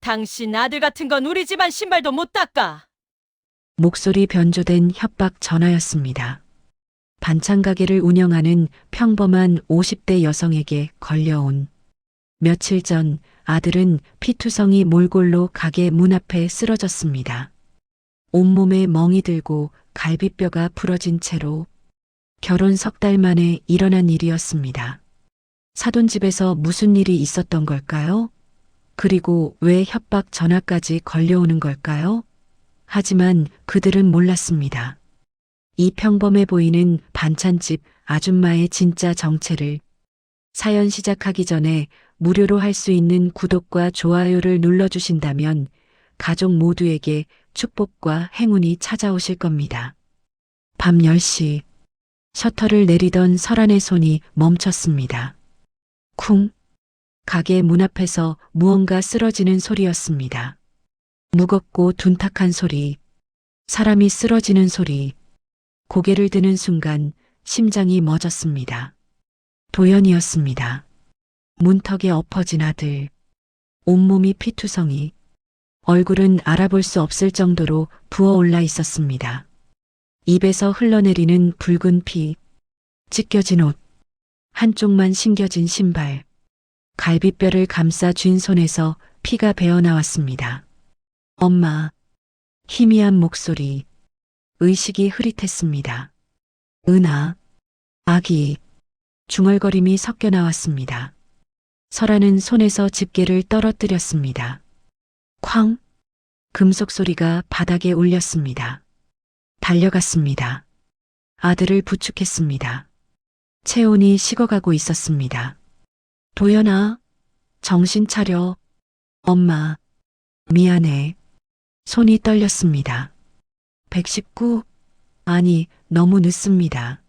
당신 아들 같은 건 우리 집안 신발도 못 닦아. 목소리 변조된 협박 전화였습니다. 반찬 가게를 운영하는 평범한 50대 여성에게 걸려온. 며칠 전 아들은 피투성이 몰골로 가게 문 앞에 쓰러졌습니다. 온몸에 멍이 들고 갈비뼈가 부러진 채로 결혼 석 달 만에 일어난 일이었습니다. 사돈집에서 무슨 일이 있었던 걸까요? 그리고 왜 협박 전화까지 걸려오는 걸까요? 하지만 그들은 몰랐습니다. 이 평범해 보이는 반찬집 아줌마의 진짜 정체를. 사연 시작하기 전에 무료로 할 수 있는 구독과 좋아요를 눌러주신다면 가족 모두에게 축복과 행운이 찾아오실 겁니다. 밤 10시 셔터를 내리던 설안의 손이 멈췄습니다. 쿵. 가게 문 앞에서 무언가 쓰러지는 소리였습니다. 무겁고 둔탁한 소리, 사람이 쓰러지는 소리. 고개를 드는 순간 심장이 멎었습니다. 도연이었습니다. 문턱에 엎어진 아들, 온몸이 피투성이, 얼굴은 알아볼 수 없을 정도로 부어올라 있었습니다. 입에서 흘러내리는 붉은 피, 찢겨진 옷, 한쪽만 신겨진 신발, 갈비뼈를 감싸 쥔 손에서 피가 배어나왔습니다. 엄마, 희미한 목소리, 의식이 흐릿했습니다. 은하, 아기, 중얼거림이 섞여 나왔습니다. 설아는 손에서 집게를 떨어뜨렸습니다. 쾅! 금속 소리가 바닥에 울렸습니다. 달려갔습니다. 아들을 부축했습니다. 체온이 식어가고 있었습니다. 도연아, 정신 차려. 엄마, 미안해. 손이 떨렸습니다. 119, 아니, 너무 늦습니다.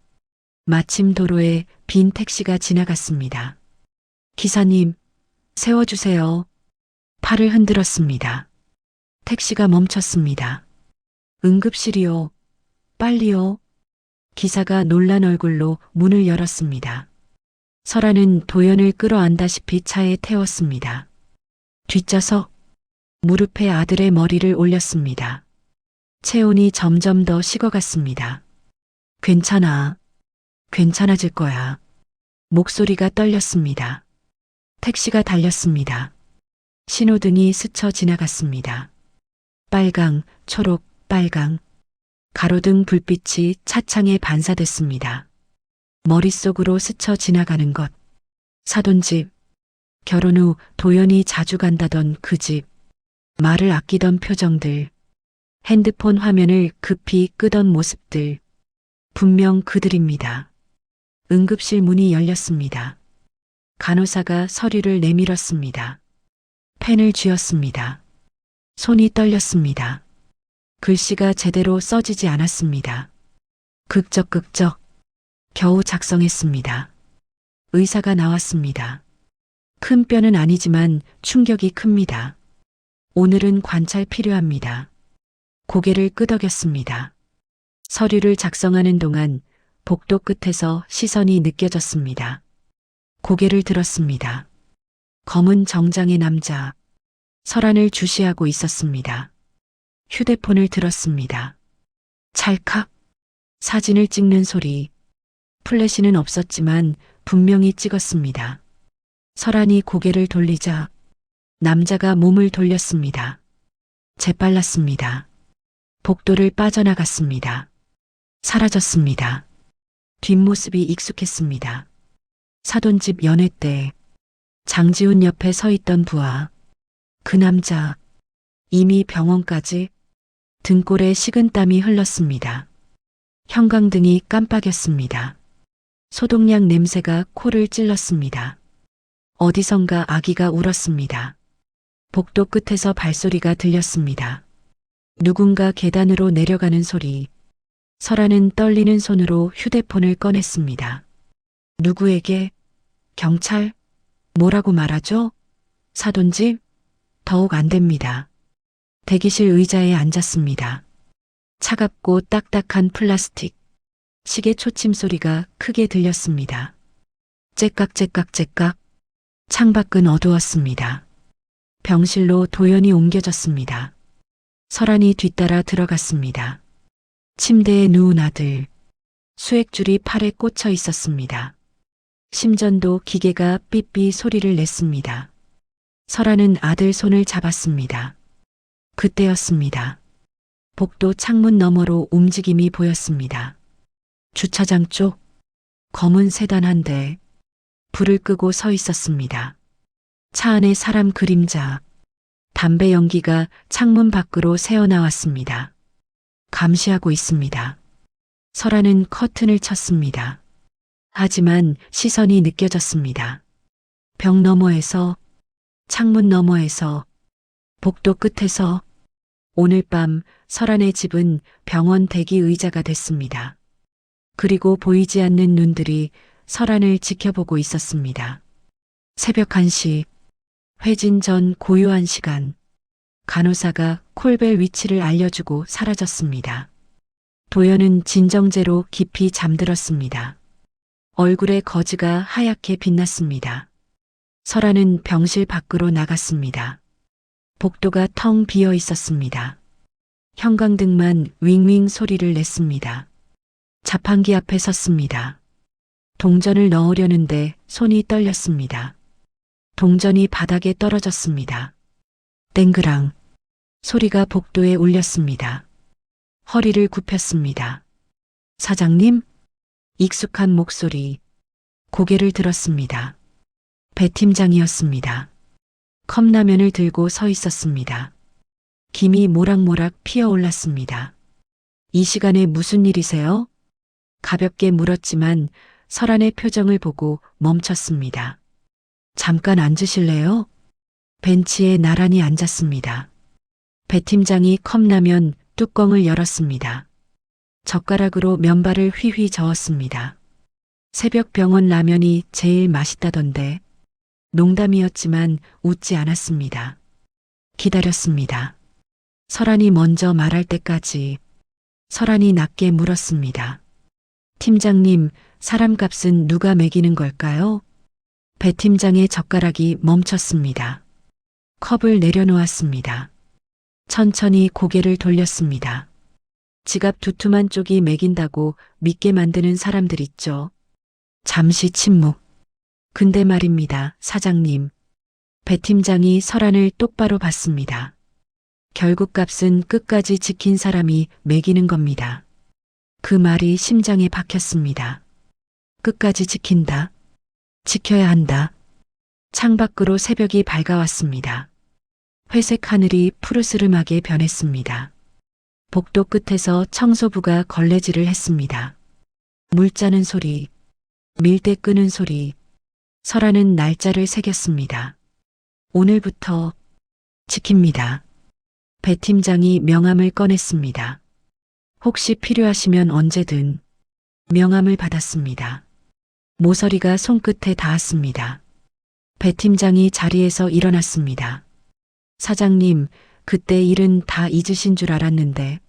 마침 도로에 빈 택시가 지나갔습니다. 기사님, 세워주세요. 팔을 흔들었습니다. 택시가 멈췄습니다. 응급실이요. 빨리요. 기사가 놀란 얼굴로 문을 열었습니다. 설아는 도연을 끌어안다시피 차에 태웠습니다. 뒷좌석, 무릎에 아들의 머리를 올렸습니다. 체온이 점점 더 식어갔습니다. 괜찮아. 괜찮아질 거야. 목소리가 떨렸습니다. 택시가 달렸습니다. 신호등이 스쳐 지나갔습니다. 빨강, 초록, 빨강. 가로등 불빛이 차창에 반사됐습니다. 머릿속으로 스쳐 지나가는 것. 사돈집. 결혼 후 도연이 자주 간다던 그 집. 말을 아끼던 표정들. 핸드폰 화면을 급히 끄던 모습들. 분명 그들입니다. 응급실 문이 열렸습니다. 간호사가 서류를 내밀었습니다. 펜을 쥐었습니다. 손이 떨렸습니다. 글씨가 제대로 써지지 않았습니다. 극적극적. 겨우 작성했습니다. 의사가 나왔습니다. 큰 뼈는 아니지만 충격이 큽니다. 오늘은 관찰 필요합니다. 고개를 끄덕였습니다. 서류를 작성하는 동안 복도 끝에서 시선이 느껴졌습니다. 고개를 들었습니다. 검은 정장의 남자, 설안을 주시하고 있었습니다. 휴대폰을 들었습니다. 찰칵, 사진을 찍는 소리. 플래시는 없었지만 분명히 찍었습니다. 설안이 고개를 돌리자 남자가 몸을 돌렸습니다. 재빨랐습니다. 복도를 빠져나갔습니다. 사라졌습니다. 뒷모습이 익숙했습니다. 사돈집 연회 때 장지훈 옆에 서 있던 부하. 그 남자, 이미 병원까지. 등골에 식은땀이 흘렀습니다. 형광등이 깜빡였습니다. 소독약 냄새가 코를 찔렀습니다. 어디선가 아기가 울었습니다. 복도 끝에서 발소리가 들렸습니다. 누군가 계단으로 내려가는 소리. 설아는 떨리는 손으로 휴대폰을 꺼냈습니다. 누구에게? 경찰? 뭐라고 말하죠? 사돈집? 더욱 안 됩니다. 대기실 의자에 앉았습니다. 차갑고 딱딱한 플라스틱. 시계 초침 소리가 크게 들렸습니다. 째깍째깍째깍. 창밖은 어두웠습니다. 병실로 도연이 옮겨졌습니다. 설안이 뒤따라 들어갔습니다. 침대에 누운 아들. 수액줄이 팔에 꽂혀 있었습니다. 심전도 기계가 삐삐 소리를 냈습니다. 설아는 아들 손을 잡았습니다. 그때였습니다. 복도 창문 너머로 움직임이 보였습니다. 주차장 쪽 검은 세단 한 대, 불을 끄고 서 있었습니다. 차 안에 사람 그림자, 담배 연기가 창문 밖으로 새어나왔습니다. 감시하고 있습니다. 설아는 커튼을 쳤습니다. 하지만 시선이 느껴졌습니다. 벽 너머에서, 창문 너머에서, 복도 끝에서. 오늘 밤 설안의 집은 병원 대기 의자가 됐습니다. 그리고 보이지 않는 눈들이 설안을 지켜보고 있었습니다. 새벽 1시, 회진 전 고요한 시간. 간호사가 콜벨 위치를 알려주고 사라졌습니다. 도연은 진정제로 깊이 잠들었습니다. 얼굴에 거즈가 하얗게 빛났습니다. 설아는 병실 밖으로 나갔습니다. 복도가 텅 비어 있었습니다. 형광등만 윙윙 소리를 냈습니다. 자판기 앞에 섰습니다. 동전을 넣으려는데 손이 떨렸습니다. 동전이 바닥에 떨어졌습니다. 땡그랑 소리가 복도에 울렸습니다. 허리를 굽혔습니다. 사장님? 익숙한 목소리. 고개를 들었습니다. 배 팀장이었습니다. 컵라면을 들고 서 있었습니다. 김이 모락모락 피어올랐습니다. 이 시간에 무슨 일이세요? 가볍게 물었지만 설안의 표정을 보고 멈췄습니다. 잠깐 앉으실래요? 벤치에 나란히 앉았습니다. 배 팀장이 컵라면 뚜껑을 열었습니다. 젓가락으로 면발을 휘휘 저었습니다. 새벽 병원 라면이 제일 맛있다던데. 농담이었지만 웃지 않았습니다. 기다렸습니다. 설안이 먼저 말할 때까지. 설안이 낮게 물었습니다. 팀장님, 사람값은 누가 매기는 걸까요? 배 팀장의 젓가락이 멈췄습니다. 컵을 내려놓았습니다. 천천히 고개를 돌렸습니다. 지갑 두툼한 쪽이 매긴다고 믿게 만드는 사람들 있죠. 잠시 침묵. 근데 말입니다, 사장님. 배 팀장이 설안을 똑바로 봤습니다. 결국 값은 끝까지 지킨 사람이 매기는 겁니다. 그 말이 심장에 박혔습니다. 끝까지 지킨다. 지켜야 한다. 창밖으로 새벽이 밝아왔습니다. 회색 하늘이 푸르스름하게 변했습니다. 복도 끝에서 청소부가 걸레질을 했습니다. 물 짜는 소리, 밀대 끄는 소리. 설아는 날짜를 새겼습니다. 오늘부터 지킵니다. 배 팀장이 명함을 꺼냈습니다. 혹시 필요하시면 언제든. 명함을 받았습니다. 모서리가 손끝에 닿았습니다. 배 팀장이 자리에서 일어났습니다. 사장님, 그때 일은 다 잊으신 줄 알았는데.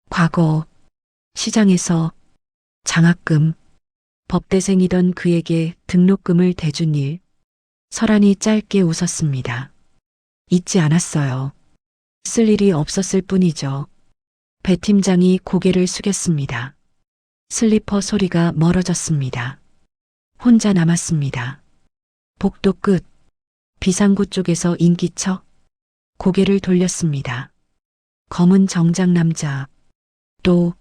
과거, 시장에서, 장학금, 법대생이던 그에게 등록금을 대준 일. 설안이 짧게 웃었습니다. 잊지 않았어요. 쓸 일이 없었을 뿐이죠. 배 팀장이 고개를 숙였습니다. 슬리퍼 소리가 멀어졌습니다. 혼자 남았습니다. 복도 끝, 비상구 쪽에서 인기척. 고개를 돌렸습니다. 검은 정장 남자. 또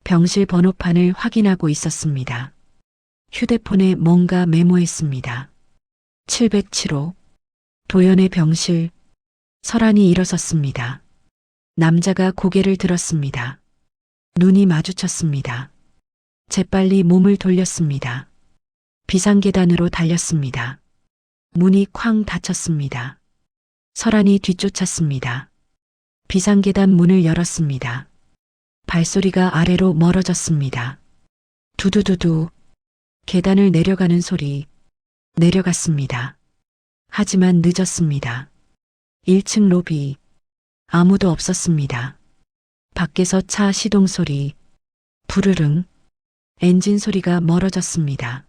병실 번호판을 확인하고 있었습니다. 휴대폰에 뭔가 메모했습니다. 707호. 도연의 병실. 설안이 일어섰습니다. 남자가 고개를 들었습니다. 눈이 마주쳤습니다. 재빨리 몸을 돌렸습니다. 비상계단으로 달렸습니다. 문이 쾅 닫혔습니다. 설안이 뒤쫓았습니다. 비상계단 문을 열었습니다. 발소리가 아래로 멀어졌습니다. 두두두두. 계단을 내려가는 소리. 내려갔습니다. 하지만 늦었습니다. 1층 로비. 아무도 없었습니다. 밖에서 차 시동 소리. 부르릉. 엔진 소리가 멀어졌습니다.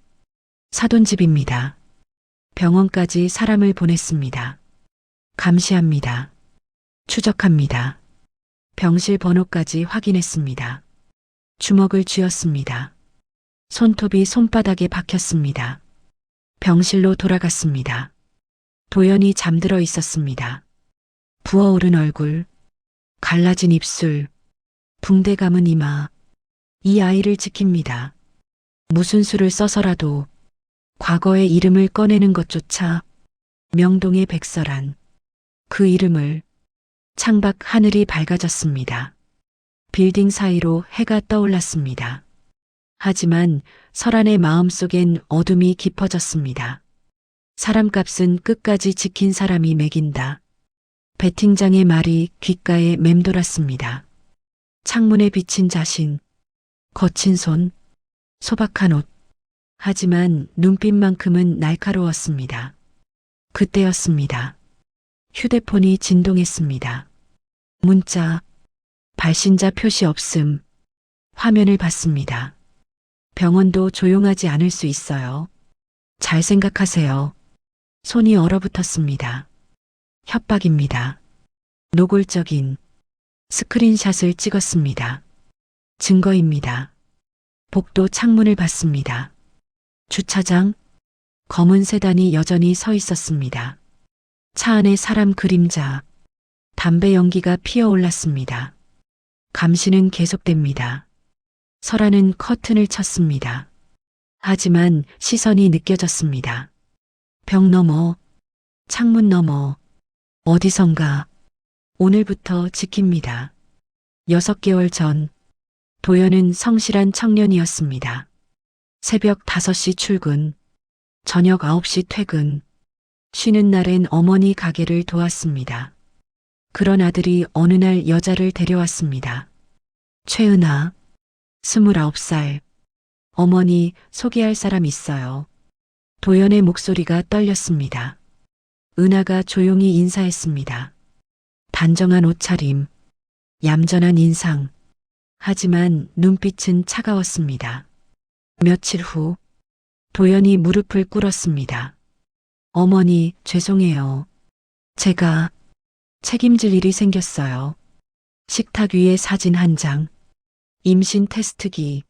사돈집입니다. 병원까지 사람을 보냈습니다. 감시합니다. 추적합니다. 병실 번호까지 확인했습니다. 주먹을 쥐었습니다. 손톱이 손바닥에 박혔습니다. 병실로 돌아갔습니다. 도연이 잠들어 있었습니다. 부어오른 얼굴, 갈라진 입술, 붕대 감은 이마. 이 아이를 지킵니다. 무슨 수를 써서라도 과거의 이름을 꺼내는 것조차 명동의 백설한 그 이름을. 창밖 하늘이 밝아졌습니다. 빌딩 사이로 해가 떠올랐습니다. 하지만 설안의 마음속엔 어둠이 깊어졌습니다. 사람값은 끝까지 지킨 사람이 매긴다. 배팅장의 말이 귓가에 맴돌았습니다. 창문에 비친 자신, 거친 손, 소박한 옷. 하지만 눈빛만큼은 날카로웠습니다. 그때였습니다. 휴대폰이 진동했습니다. 문자, 발신자 표시 없음. 화면을 봤습니다. 병원도 조용하지 않을 수 있어요. 잘 생각하세요. 손이 얼어붙었습니다. 협박입니다. 노골적인 스크린샷을 찍었습니다. 증거입니다. 복도 창문을 봤습니다. 주차장, 검은 세단이 여전히 서 있었습니다. 차 안에 사람 그림자, 담배 연기가 피어올랐습니다. 감시는 계속됩니다. 설아는 커튼을 쳤습니다. 하지만 시선이 느껴졌습니다. 벽 너머, 창문 너머, 어디선가 오늘부터 지킵니다. 6개월 전 도연은 성실한 청년이었습니다. 새벽 5시 출근, 저녁 9시 퇴근. 쉬는 날엔 어머니 가게를 도왔습니다. 그런 아들이 어느 날 여자를 데려왔습니다. 최은아, 29살. 어머니, 소개할 사람 있어요. 도연의 목소리가 떨렸습니다. 은하가 조용히 인사했습니다. 단정한 옷차림, 얌전한 인상. 하지만 눈빛은 차가웠습니다. 며칠 후, 도연이 무릎을 꿇었습니다. 어머니, 죄송해요. 제가 책임질 일이 생겼어요. 식탁 위에 사진 한 장, 임신 테스트기,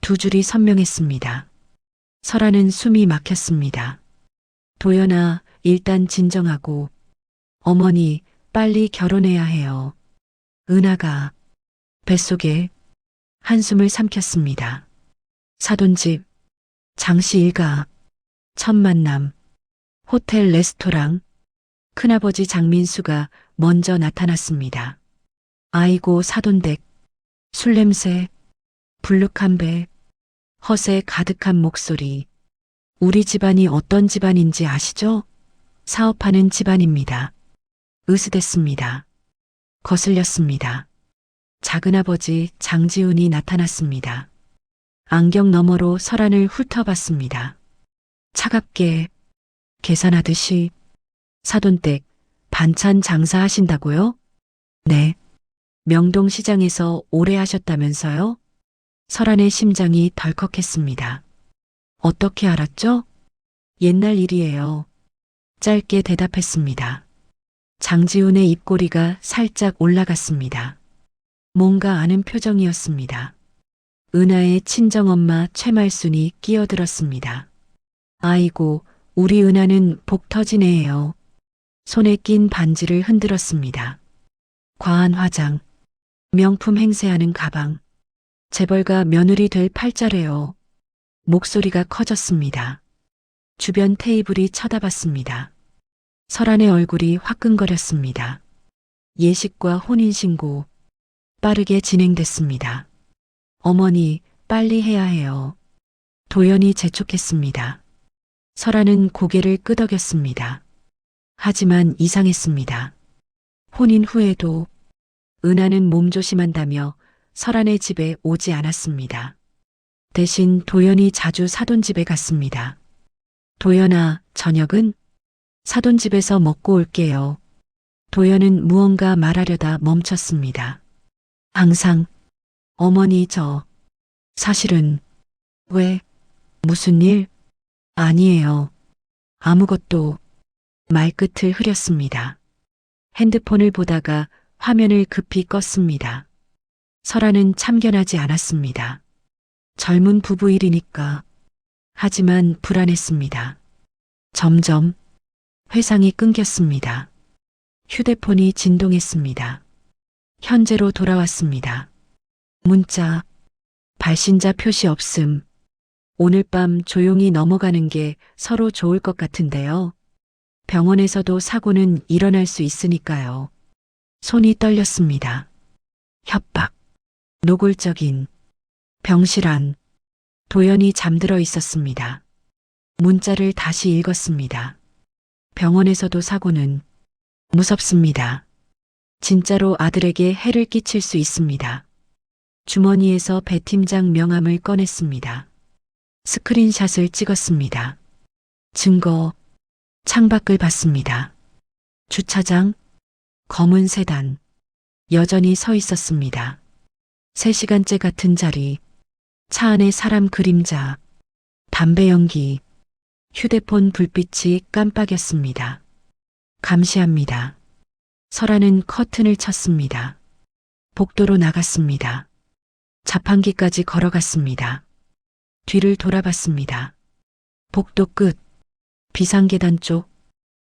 2줄이 선명했습니다. 설아는 숨이 막혔습니다. 도연아, 일단 진정하고. 어머니, 빨리 결혼해야 해요. 은하가 뱃속에 한숨을 삼켰습니다. 사돈집, 장씨 일가, 첫 만남, 호텔 레스토랑. 큰아버지 장민수가 먼저 나타났습니다. 아이고 사돈댁, 술 냄새, 불룩한 배, 허세 가득한 목소리. 우리 집안이 어떤 집안인지 아시죠? 사업하는 집안입니다. 으스댔습니다. 거슬렸습니다. 작은아버지 장지훈이 나타났습니다. 안경 너머로 설안을 훑어봤습니다. 차갑게 계산하듯이. 사돈댁 반찬 장사하신다고요? 네. 명동시장에서 오래 하셨다면서요? 설안의 심장이 덜컥했습니다. 어떻게 알았죠? 옛날 일이에요. 짧게 대답했습니다. 장지훈의 입꼬리가 살짝 올라갔습니다. 뭔가 아는 표정이었습니다. 은하의 친정엄마 최말순이 끼어들었습니다. 아이고, 우리 은하는 복 터진 애예요. 손에 낀 반지를 흔들었습니다. 과한 화장, 명품 행세하는 가방, 재벌가 며느리 될 팔자래요. 목소리가 커졌습니다. 주변 테이블이 쳐다봤습니다. 설안의 얼굴이 화끈거렸습니다. 예식과 혼인신고 빠르게 진행됐습니다. 어머니, 빨리 해야 해요. 도연이 재촉했습니다. 설아는 고개를 끄덕였습니다. 하지만 이상했습니다. 혼인 후에도 은하는 몸조심한다며 설안의 집에 오지 않았습니다. 대신 도연이 자주 사돈집에 갔습니다. 도연아, 저녁은? 사돈집에서 먹고 올게요. 도연은 무언가 말하려다 멈췄습니다. 항상, 어머니 사실은, 왜, 무슨 일? 아니에요. 아무것도. 말끝을 흐렸습니다. 핸드폰을 보다가 화면을 급히 껐습니다. 설아는 참견하지 않았습니다. 젊은 부부 일이니까. 하지만 불안했습니다. 점점 회상이 끊겼습니다. 휴대폰이 진동했습니다. 현재로 돌아왔습니다. 문자, 발신자 표시 없음. 오늘 밤 조용히 넘어가는 게 서로 좋을 것 같은데요. 병원에서도 사고는 일어날 수 있으니까요. 손이 떨렸습니다. 협박, 노골적인, 병실 안. 도연이 잠들어 있었습니다. 문자를 다시 읽었습니다. 병원에서도 사고는 무섭습니다. 진짜로 아들에게 해를 끼칠 수 있습니다. 주머니에서 배 팀장 명함을 꺼냈습니다. 스크린샷을 찍었습니다. 증거, 창밖을 봤습니다. 주차장, 검은 세단, 여전히 서 있었습니다. 3시간째 같은 자리, 차 안에 사람 그림자, 담배 연기, 휴대폰 불빛이 깜빡였습니다. 감시합니다. 설아는 커튼을 쳤습니다. 복도로 나갔습니다. 자판기까지 걸어갔습니다. 뒤를 돌아봤습니다. 복도 끝, 비상계단 쪽,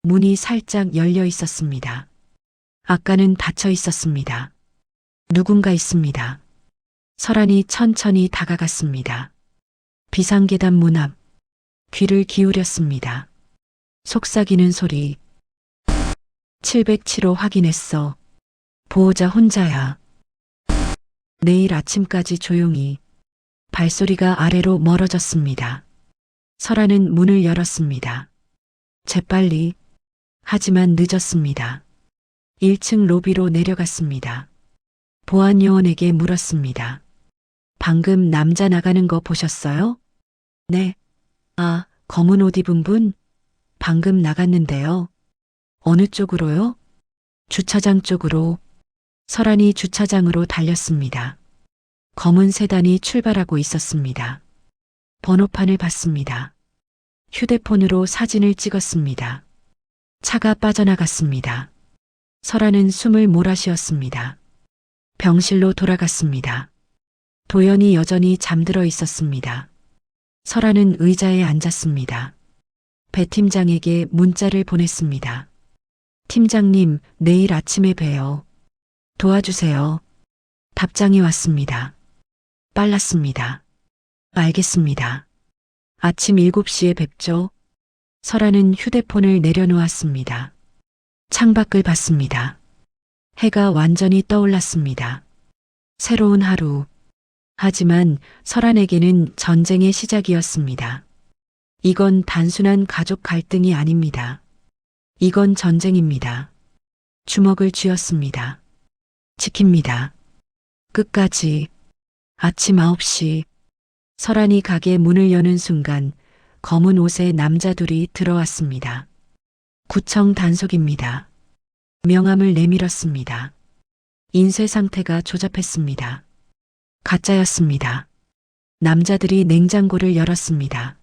문이 살짝 열려 있었습니다. 아까는 닫혀 있었습니다. 누군가 있습니다. 설아는 천천히 다가갔습니다. 비상계단 문 앞, 귀를 기울였습니다. 속삭이는 소리. 707호 확인했어. 보호자 혼자야. 내일 아침까지 조용히. 발소리가 아래로 멀어졌습니다. 설아는 문을 열었습니다. 재빨리. 하지만 늦었습니다. 1층 로비로 내려갔습니다. 보안 요원에게 물었습니다. 방금 남자 나가는 거 보셨어요? 네. 아, 검은 옷 입은 분? 방금 나갔는데요. 어느 쪽으로요? 주차장 쪽으로. 설아는 주차장으로 달렸습니다. 검은 세단이 출발하고 있었습니다. 번호판을 봤습니다. 휴대폰으로 사진을 찍었습니다. 차가 빠져나갔습니다. 설아는 숨을 몰아쉬었습니다. 병실로 돌아갔습니다. 도연이 여전히 잠들어 있었습니다. 설아는 의자에 앉았습니다. 배 팀장에게 문자를 보냈습니다. 팀장님, 내일 아침에 봬요. 도와주세요. 답장이 왔습니다. 빨랐습니다. 알겠습니다. 아침 7시에 뵙죠. 설아는 휴대폰을 내려놓았습니다. 창밖을 봤습니다. 해가 완전히 떠올랐습니다. 새로운 하루. 하지만 설아에게는 전쟁의 시작이었습니다. 이건 단순한 가족 갈등이 아닙니다. 이건 전쟁입니다. 주먹을 쥐었습니다. 지킵니다. 끝까지. 아침 9시. 설아이 가게 문을 여는 순간 검은 옷에 남자 둘이 들어왔습니다. 구청 단속입니다. 명함을 내밀었습니다. 인쇄 상태가 조잡했습니다. 가짜였습니다. 남자들이 냉장고를 열었습니다.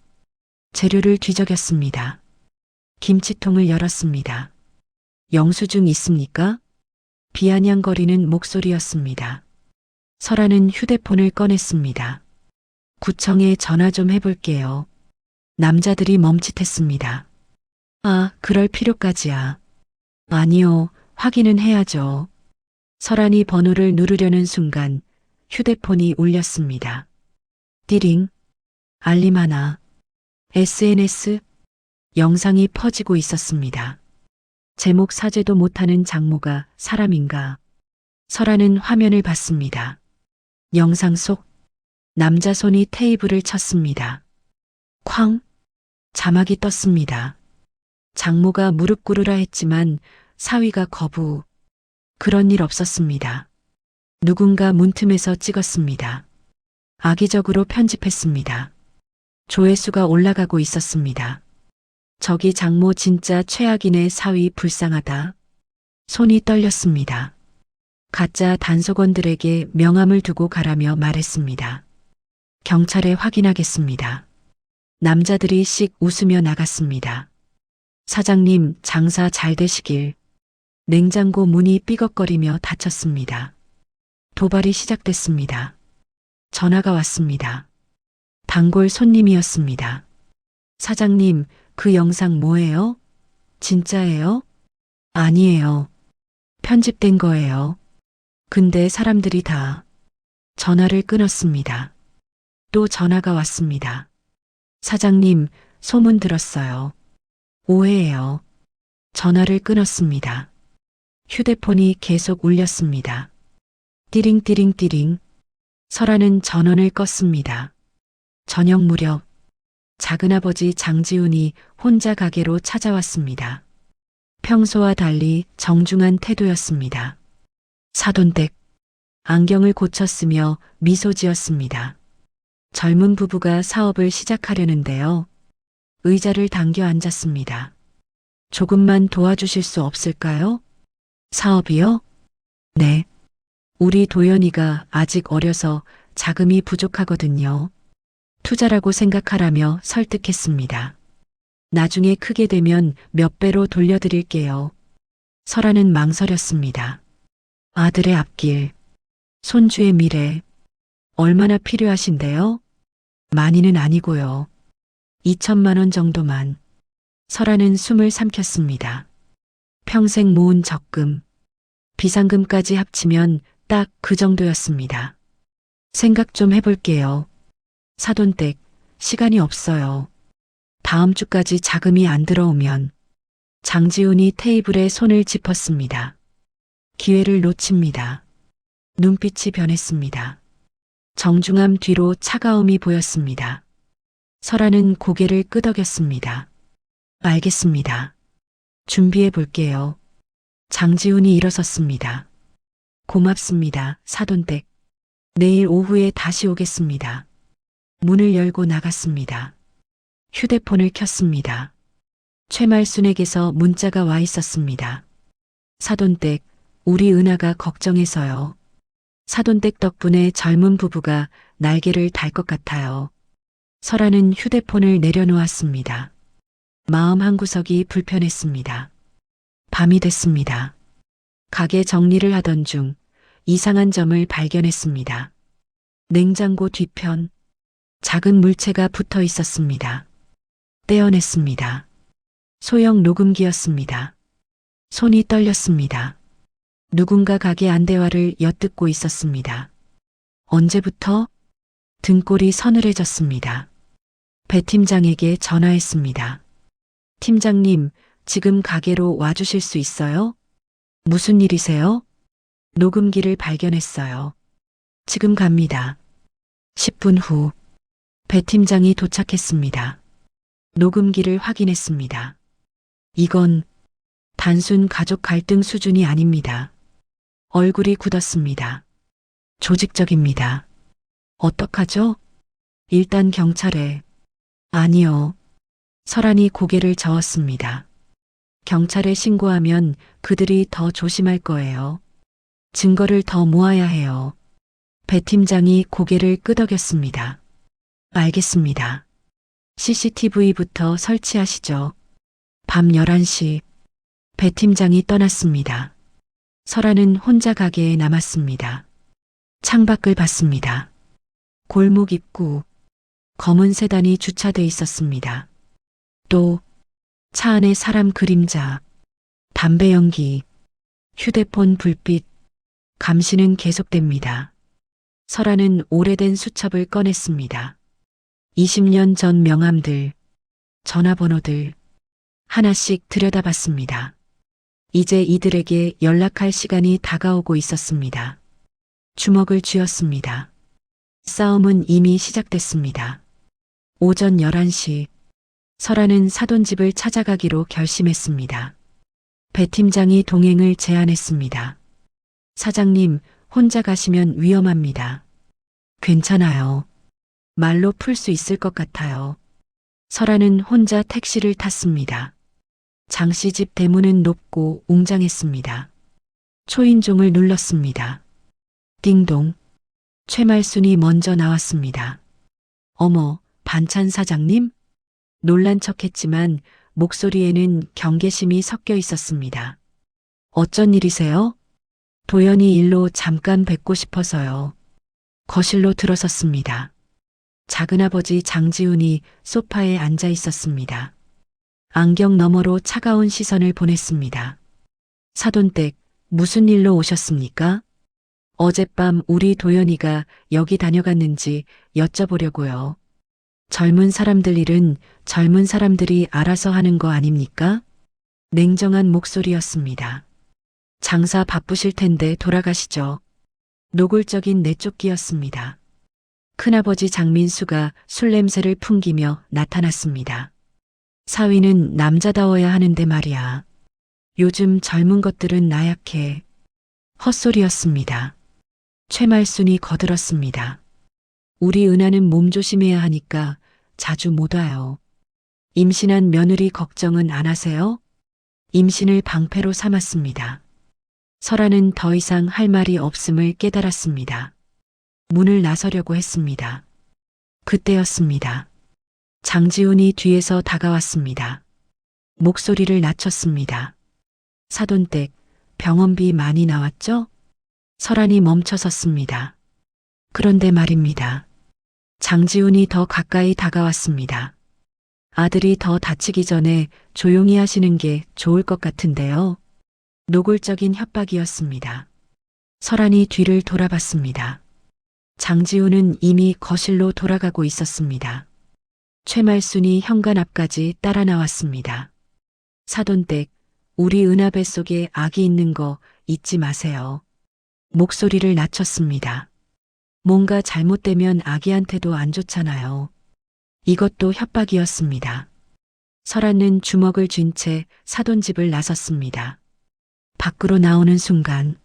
재료를 뒤적였습니다. 김치통을 열었습니다. 영수증 있습니까? 비아냥거리는 목소리였습니다. 설아는 휴대폰을 꺼냈습니다. 구청에 전화 좀 해볼게요. 남자들이 멈칫했습니다. 아, 그럴 필요까지야. 아니요, 확인은 해야죠. 설아이 번호를 누르려는 순간 휴대폰이 울렸습니다. 띠링. 알림 하나. SNS. 영상이 퍼지고 있었습니다. 제목 사죄도 못하는 장모가 사람인가. 설아는 화면을 봤습니다. 영상 속 남자 손이 테이블을 쳤습니다. 쾅. 자막이 떴습니다. 장모가 무릎 꿇으라 했지만 사위가 거부. 그런 일 없었습니다. 누군가 문틈에서 찍었습니다. 악의적으로 편집했습니다. 조회수가 올라가고 있었습니다. 저기 장모 진짜 최악이네. 사위 불쌍하다. 손이 떨렸습니다. 가짜 단속원들에게 명함을 두고 가라며 말했습니다. 경찰에 확인하겠습니다. 남자들이 씩 웃으며 나갔습니다. 사장님, 장사 잘 되시길. 냉장고 문이 삐걱거리며 닫혔습니다. 도발이 시작됐습니다. 전화가 왔습니다. 단골 손님이었습니다. 사장님, 그 영상 뭐예요? 진짜예요? 아니에요. 편집된 거예요. 근데 사람들이 다 전화를 끊었습니다. 또 전화가 왔습니다. 사장님, 소문 들었어요. 오해예요. 전화를 끊었습니다. 휴대폰이 계속 울렸습니다. 띠링띠링띠링. 설아는 전원을 껐습니다. 저녁 무렵 작은아버지 장지훈이 혼자 가게로 찾아왔습니다. 평소와 달리 정중한 태도였습니다. 사돈댁. 안경을 고쳤으며 미소 지었습니다. 젊은 부부가 사업을 시작하려는데요. 의자를 당겨 앉았습니다. 조금만 도와주실 수 없을까요? 사업이요? 네. 우리 도연이가 아직 어려서 자금이 부족하거든요. 투자라고 생각하라며 설득했습니다. 나중에 크게 되면 몇 배로 돌려드릴게요. 설아는 망설였습니다. 아들의 앞길, 손주의 미래, 얼마나 필요하신데요? 많이는 아니고요. 2천만 원 정도만. 설아는 숨을 삼켰습니다. 평생 모은 적금, 비상금까지 합치면 딱 그 정도였습니다. 생각 좀 해볼게요. 사돈댁, 시간이 없어요. 다음 주까지 자금이 안 들어오면. 장지훈이 테이블에 손을 짚었습니다. 기회를 놓칩니다. 눈빛이 변했습니다. 정중함 뒤로 차가움이 보였습니다. 설아는 고개를 끄덕였습니다. 알겠습니다. 준비해 볼게요. 장지훈이 일어섰습니다. 고맙습니다, 사돈댁. 내일 오후에 다시 오겠습니다. 문을 열고 나갔습니다. 휴대폰을 켰습니다. 최말순에게서 문자가 와 있었습니다. 사돈댁, 우리 은하가 걱정해서요. 사돈댁 덕분에 젊은 부부가 날개를 달 것 같아요. 설아는 휴대폰을 내려놓았습니다. 마음 한구석이 불편했습니다. 밤이 됐습니다. 가게 정리를 하던 중 이상한 점을 발견했습니다. 냉장고 뒤편 작은 물체가 붙어 있었습니다. 떼어냈습니다. 소형 녹음기였습니다. 손이 떨렸습니다. 누군가 가게 안대화를 엿듣고 있었습니다. 언제부터? 등골이 서늘해졌습니다. 배 팀장에게 전화했습니다. 팀장님, 지금 가게로 와주실 수 있어요? 무슨 일이세요? 녹음기를 발견했어요. 지금 갑니다. 10분 후, 배 팀장이 도착했습니다. 녹음기를 확인했습니다. 이건 단순 가족 갈등 수준이 아닙니다. 얼굴이 굳었습니다. 조직적입니다. 어떡하죠? 일단 경찰에. 아니요. 설안이 고개를 저었습니다. 경찰에 신고하면 그들이 더 조심할 거예요. 증거를 더 모아야 해요. 배 팀장이 고개를 끄덕였습니다. 알겠습니다. CCTV부터 설치하시죠. 밤 11시, 배 팀장이 떠났습니다. 설아는 혼자 가게에 남았습니다. 창밖을 봤습니다. 골목 입구, 검은 세단이 주차돼 있었습니다. 또 차 안에 사람 그림자, 담배 연기, 휴대폰 불빛, 감시는 계속됩니다. 설아는 오래된 수첩을 꺼냈습니다. 20년 전 명함들, 전화번호들, 하나씩 들여다봤습니다. 이제 이들에게 연락할 시간이 다가오고 있었습니다. 주먹을 쥐었습니다. 싸움은 이미 시작됐습니다. 오전 11시, 설아는 사돈집을 찾아가기로 결심했습니다. 배 팀장이 동행을 제안했습니다. 사장님, 혼자 가시면 위험합니다. 괜찮아요. 말로 풀 수 있을 것 같아요. 설아는 혼자 택시를 탔습니다. 장씨 집 대문은 높고 웅장했습니다. 초인종을 눌렀습니다. 띵동. 최말순이 먼저 나왔습니다. 어머, 반찬 사장님? 놀란 척했지만 목소리에는 경계심이 섞여 있었습니다. 어쩐 일이세요? 도연이 일로 잠깐 뵙고 싶어서요. 거실로 들어섰습니다. 작은아버지 장지훈이 소파에 앉아 있었습니다. 안경 너머로 차가운 시선을 보냈습니다. 사돈댁, 무슨 일로 오셨습니까? 어젯밤 우리 도연이가 여기 다녀갔는지 여쭤보려고요. 젊은 사람들 일은 젊은 사람들이 알아서 하는 거 아닙니까? 냉정한 목소리였습니다. 장사 바쁘실 텐데 돌아가시죠. 노골적인 내쫓기였습니다. 큰아버지 장민수가 술 냄새를 풍기며 나타났습니다. 사위는 남자다워야 하는데 말이야. 요즘 젊은 것들은 나약해. 헛소리였습니다. 최말순이 거들었습니다. 우리 은하는 몸조심해야 하니까 자주 못 와요. 임신한 며느리 걱정은 안 하세요? 임신을 방패로 삼았습니다. 설아는 더 이상 할 말이 없음을 깨달았습니다. 문을 나서려고 했습니다. 그때였습니다. 장지훈이 뒤에서 다가왔습니다. 목소리를 낮췄습니다. 사돈댁, 병원비 많이 나왔죠? 설안이 멈춰섰습니다. 그런데 말입니다. 장지훈이 더 가까이 다가왔습니다. 아들이 더 다치기 전에 조용히 하시는 게 좋을 것 같은데요. 노골적인 협박이었습니다. 설안이 뒤를 돌아봤습니다. 장지훈은 이미 거실로 돌아가고 있었습니다. 최말순이 현관 앞까지 따라 나왔습니다. 사돈댁, 우리 은하 뱃속에 아기 있는 거 잊지 마세요. 목소리를 낮췄습니다. 뭔가 잘못되면 아기한테도 안 좋잖아요. 이것도 협박이었습니다. 설아는 주먹을 쥔 채 사돈집을 나섰습니다. 밖으로 나오는 순간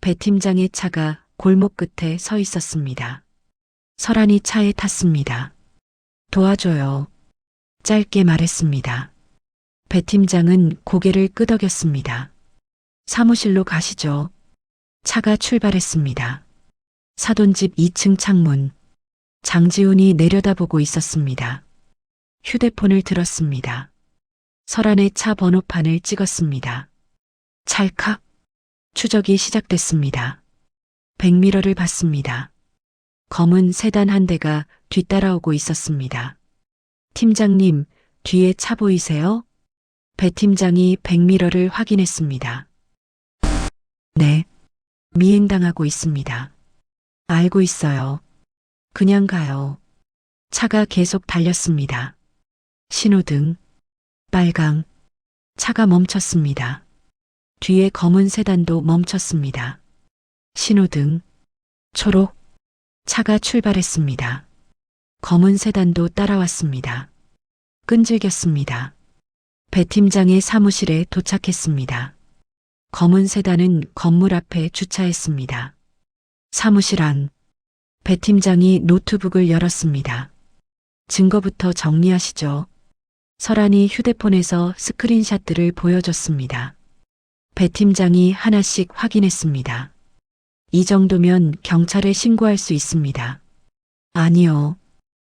배 팀장의 차가 골목 끝에 서 있었습니다. 설안이 차에 탔습니다. 도와줘요. 짧게 말했습니다. 배 팀장은 고개를 끄덕였습니다. 사무실로 가시죠. 차가 출발했습니다. 사돈집 2층 창문. 장지훈이 내려다보고 있었습니다. 휴대폰을 들었습니다. 설안의 차 번호판을 찍었습니다. 찰칵. 추적이 시작됐습니다. 백미러를 봤습니다. 검은 세단 한 대가 뒤따라오고 있었습니다. 팀장님, 뒤에 차 보이세요? 배 팀장이 백미러를 확인했습니다. 네, 미행당하고 있습니다. 알고 있어요. 그냥 가요. 차가 계속 달렸습니다. 신호등, 빨강, 차가 멈췄습니다. 뒤에 검은 세단도 멈췄습니다. 신호등, 초록, 차가 출발했습니다. 검은 세단도 따라왔습니다. 끈질겼습니다. 배 팀장의 사무실에 도착했습니다. 검은 세단은 건물 앞에 주차했습니다. 사무실 안, 배 팀장이 노트북을 열었습니다. 증거부터 정리하시죠. 설안이 휴대폰에서 스크린샷들을 보여줬습니다. 배 팀장이 하나씩 확인했습니다. 이 정도면 경찰에 신고할 수 있습니다. 아니요.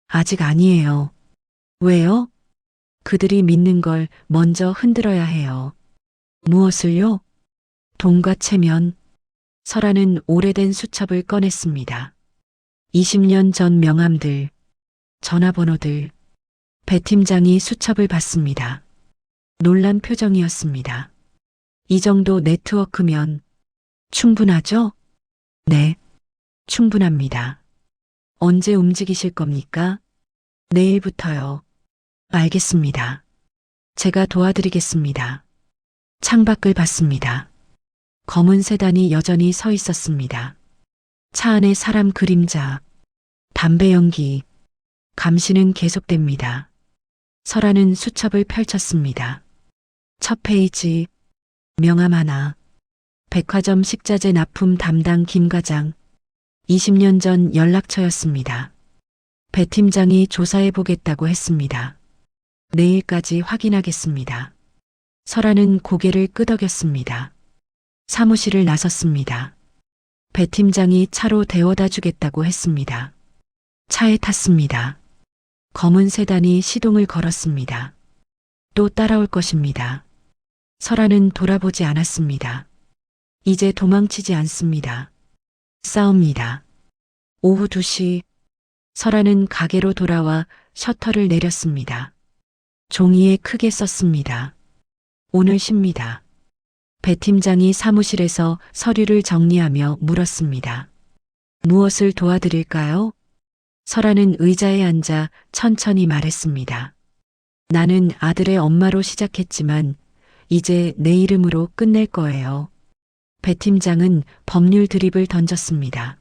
아직 아니에요. 왜요? 그들이 믿는 걸 먼저 흔들어야 해요. 무엇을요? 돈과 체면. 설아는 오래된 수첩을 꺼냈습니다. 20년 전 명함들, 전화번호들. 배 팀장이 수첩을 봤습니다. 놀란 표정이었습니다. 이 정도 네트워크면 충분하죠? 네, 충분합니다. 언제 움직이실 겁니까? 내일부터요. 알겠습니다. 제가 도와드리겠습니다. 창밖을 봤습니다. 검은 세단이 여전히 서 있었습니다. 차 안에 사람 그림자, 담배 연기, 감시는 계속됩니다. 설아는 수첩을 펼쳤습니다. 첫 페이지, 명함 하나, 백화점 식자재 납품 담당 김 과장, 20년 전 연락처였습니다. 배 팀장이 조사해 보겠다고 했습니다. 내일까지 확인하겠습니다. 설아는 고개를 끄덕였습니다. 사무실을 나섰습니다. 배 팀장이 차로 데워다 주겠다고 했습니다. 차에 탔습니다. 검은 세단이 시동을 걸었습니다. 또 따라올 것입니다. 설아는 돌아보지 않았습니다. 이제 도망치지 않습니다. 싸웁니다. 오후 2시 설아는 가게로 돌아와 셔터를 내렸습니다. 종이에 크게 썼습니다. 오늘 쉽니다. 배 팀장이 사무실에서 서류를 정리하며 물었습니다. 무엇을 도와드릴까요? 설아는 의자에 앉아 천천히 말했습니다. 나는 아들의 엄마로 시작했지만 이제 내 이름으로 끝낼 거예요. 배 팀장은 법률 드립을 던졌습니다.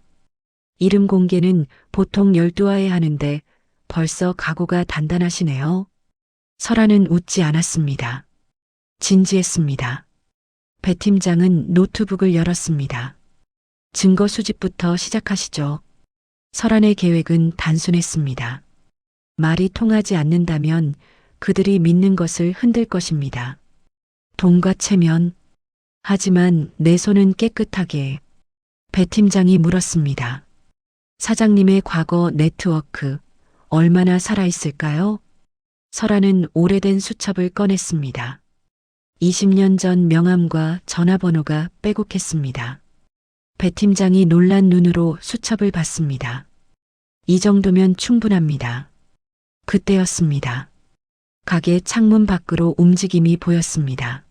이름 공개는 보통 12화에 하는데 벌써 각오가 단단하시네요. 설아는 웃지 않았습니다. 진지했습니다. 배 팀장은 노트북을 열었습니다. 증거 수집부터 시작하시죠. 설안의 계획은 단순했습니다. 말이 통하지 않는다면 그들이 믿는 것을 흔들 것입니다. 돈과 체면. 하지만 내 손은 깨끗하게. 배 팀장이 물었습니다. 사장님의 과거 네트워크 얼마나 살아있을까요? 설아는 오래된 수첩을 꺼냈습니다. 20년 전 명함과 전화번호가 빼곡했습니다. 배 팀장이 놀란 눈으로 수첩을 봤습니다. 이 정도면 충분합니다. 그때였습니다. 가게 창문 밖으로 움직임이 보였습니다.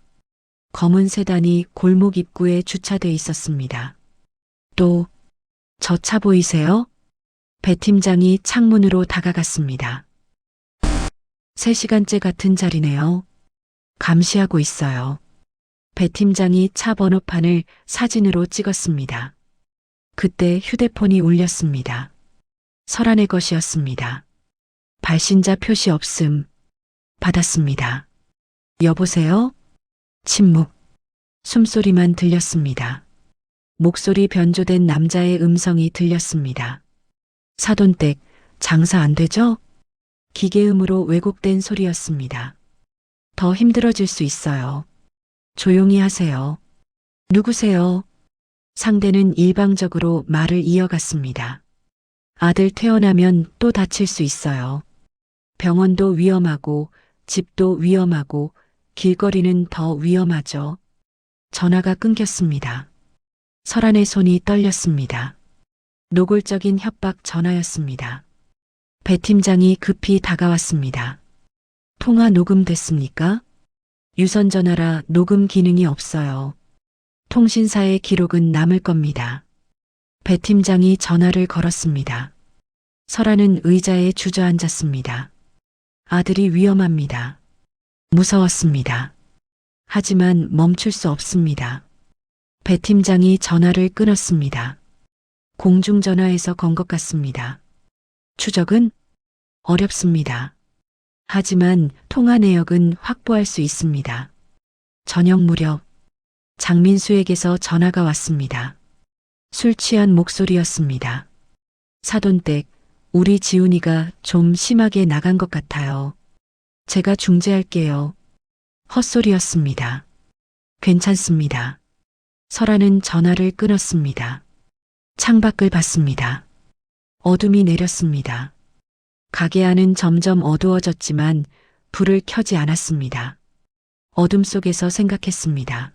검은 세단이 골목 입구에 주차돼 있었습니다. 또, 저 차 보이세요? 배 팀장이 창문으로 다가갔습니다. 3시간째 같은 자리네요. 감시하고 있어요. 배 팀장이 차 번호판을 사진으로 찍었습니다. 그때 휴대폰이 울렸습니다. 설안의 것이었습니다. 발신자 표시 없음. 받았습니다. 여보세요? 침묵. 숨소리만 들렸습니다. 목소리 변조된 남자의 음성이 들렸습니다. 사돈댁, 장사 안 되죠? 기계음으로 왜곡된 소리였습니다. 더 힘들어질 수 있어요. 조용히 하세요. 누구세요? 상대는 일방적으로 말을 이어갔습니다. 아들 퇴원하면 또 다칠 수 있어요. 병원도 위험하고 집도 위험하고 길거리는 더 위험하죠. 전화가 끊겼습니다. 설안의 손이 떨렸습니다. 노골적인 협박 전화였습니다. 배 팀장이 급히 다가왔습니다. 통화 녹음됐습니까? 유선 전화라 녹음 기능이 없어요. 통신사의 기록은 남을 겁니다. 배 팀장이 전화를 걸었습니다. 설아는 의자에 주저앉았습니다. 아들이 위험합니다. 무서웠습니다. 하지만 멈출 수 없습니다. 배 팀장이 전화를 끊었습니다. 공중전화에서 건 것 같습니다. 추적은 어렵습니다. 하지만 통화 내역은 확보할 수 있습니다. 저녁 무렵 장민수에게서 전화가 왔습니다. 술 취한 목소리였습니다. 사돈댁, 우리 지훈이가 좀 심하게 나간 것 같아요. 제가 중재할게요. 헛소리였습니다. 괜찮습니다. 설아는 전화를 끊었습니다. 창밖을 봤습니다. 어둠이 내렸습니다. 가게 안은 점점 어두워졌지만 불을 켜지 않았습니다. 어둠 속에서 생각했습니다.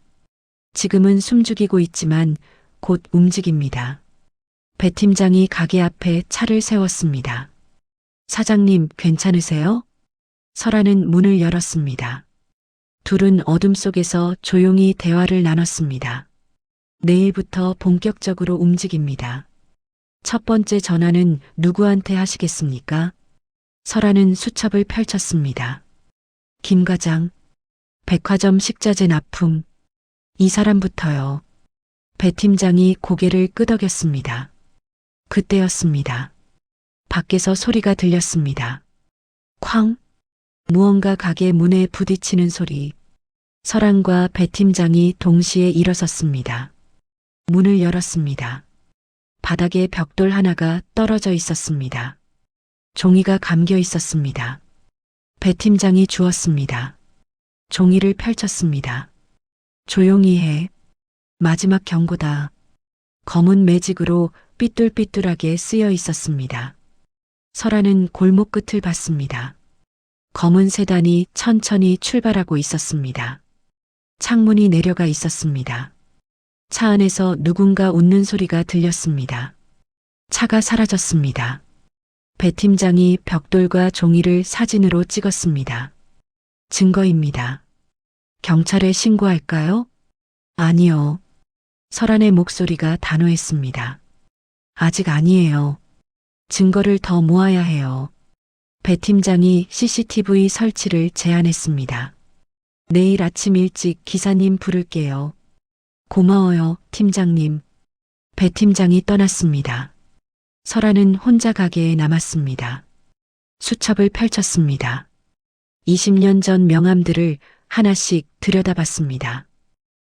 지금은 숨죽이고 있지만 곧 움직입니다. 배 팀장이 가게 앞에 차를 세웠습니다. 사장님, 괜찮으세요? 설아는 문을 열었습니다. 둘은 어둠 속에서 조용히 대화를 나눴습니다. 내일부터 본격적으로 움직입니다. 첫 번째 전화는 누구한테 하시겠습니까? 설아는 수첩을 펼쳤습니다. 김 과장, 백화점 식자재 납품, 이 사람부터요. 배 팀장이 고개를 끄덕였습니다. 그때였습니다. 밖에서 소리가 들렸습니다. 쾅! 무언가 가게 문에 부딪히는 소리. 설안과 배 팀장이 동시에 일어섰습니다. 문을 열었습니다. 바닥에 벽돌 하나가 떨어져 있었습니다. 종이가 감겨 있었습니다. 배 팀장이 주었습니다. 종이를 펼쳤습니다. 조용히 해. 마지막 경고다. 검은 매직으로 삐뚤삐뚤하게 쓰여 있었습니다. 설아는 골목 끝을 봤습니다. 검은 세단이 천천히 출발하고 있었습니다. 창문이 내려가 있었습니다. 차 안에서 누군가 웃는 소리가 들렸습니다. 차가 사라졌습니다. 배 팀장이 벽돌과 종이를 사진으로 찍었습니다. 증거입니다. 경찰에 신고할까요? 아니요. 설안의 목소리가 단호했습니다. 아직 아니에요. 증거를 더 모아야 해요. 배 팀장이 CCTV 설치를 제안했습니다. 내일 아침 일찍 기사님 부를게요. 고마워요, 팀장님. 배 팀장이 떠났습니다. 설아는 혼자 가게에 남았습니다. 수첩을 펼쳤습니다. 20년 전 명함들을 하나씩 들여다봤습니다.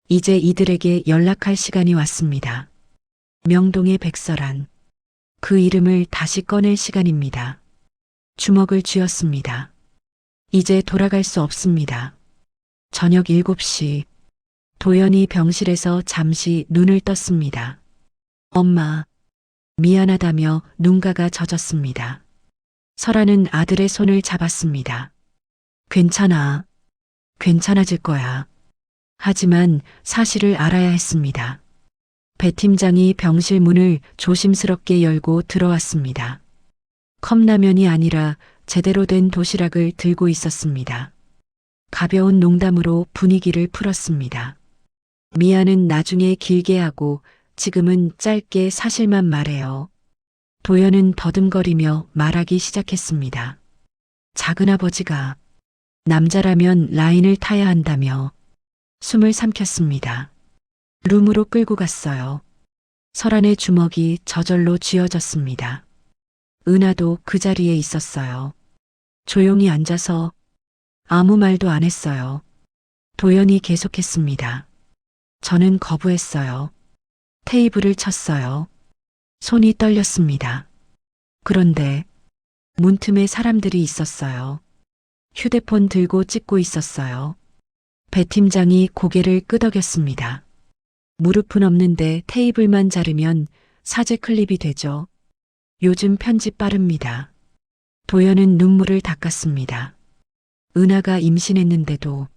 이제 이들에게 연락할 시간이 왔습니다. 명동의 백설안. 그 이름을 다시 꺼낼 시간입니다. 주먹을 쥐었습니다. 이제 돌아갈 수 없습니다. 저녁 7시. 도연이 병실에서 잠시 눈을 떴습니다. 엄마. 미안하다며 눈가가 젖었습니다. 설아는 아들의 손을 잡았습니다. 괜찮아. 괜찮아질 거야. 하지만 사실을 알아야 했습니다. 배 팀장이 병실 문을 조심스럽게 열고 들어왔습니다. 컵라면이 아니라 제대로 된 도시락을 들고 있었습니다. 가벼운 농담으로 분위기를 풀었습니다. 미안은 나중에 길게 하고 지금은 짧게 사실만 말해요. 도연은 더듬거리며 말하기 시작했습니다. 작은아버지가 남자라면 라인을 타야 한다며 숨을 삼켰습니다. 룸으로 끌고 갔어요. 설안의 주먹이 저절로 쥐어졌습니다. 은하도 그 자리에 있었어요. 조용히 앉아서 아무 말도 안 했어요. 도연이 계속했습니다. 저는 거부했어요. 테이블을 쳤어요. 손이 떨렸습니다. 그런데 문틈에 사람들이 있었어요. 휴대폰 들고 찍고 있었어요. 배 팀장이 고개를 끄덕였습니다. 무릎은 없는데 테이블만 자르면 사제 클립이 되죠. 요즘 편집 빠릅니다. 도연은 눈물을 닦았습니다. 은하가 임신했는데도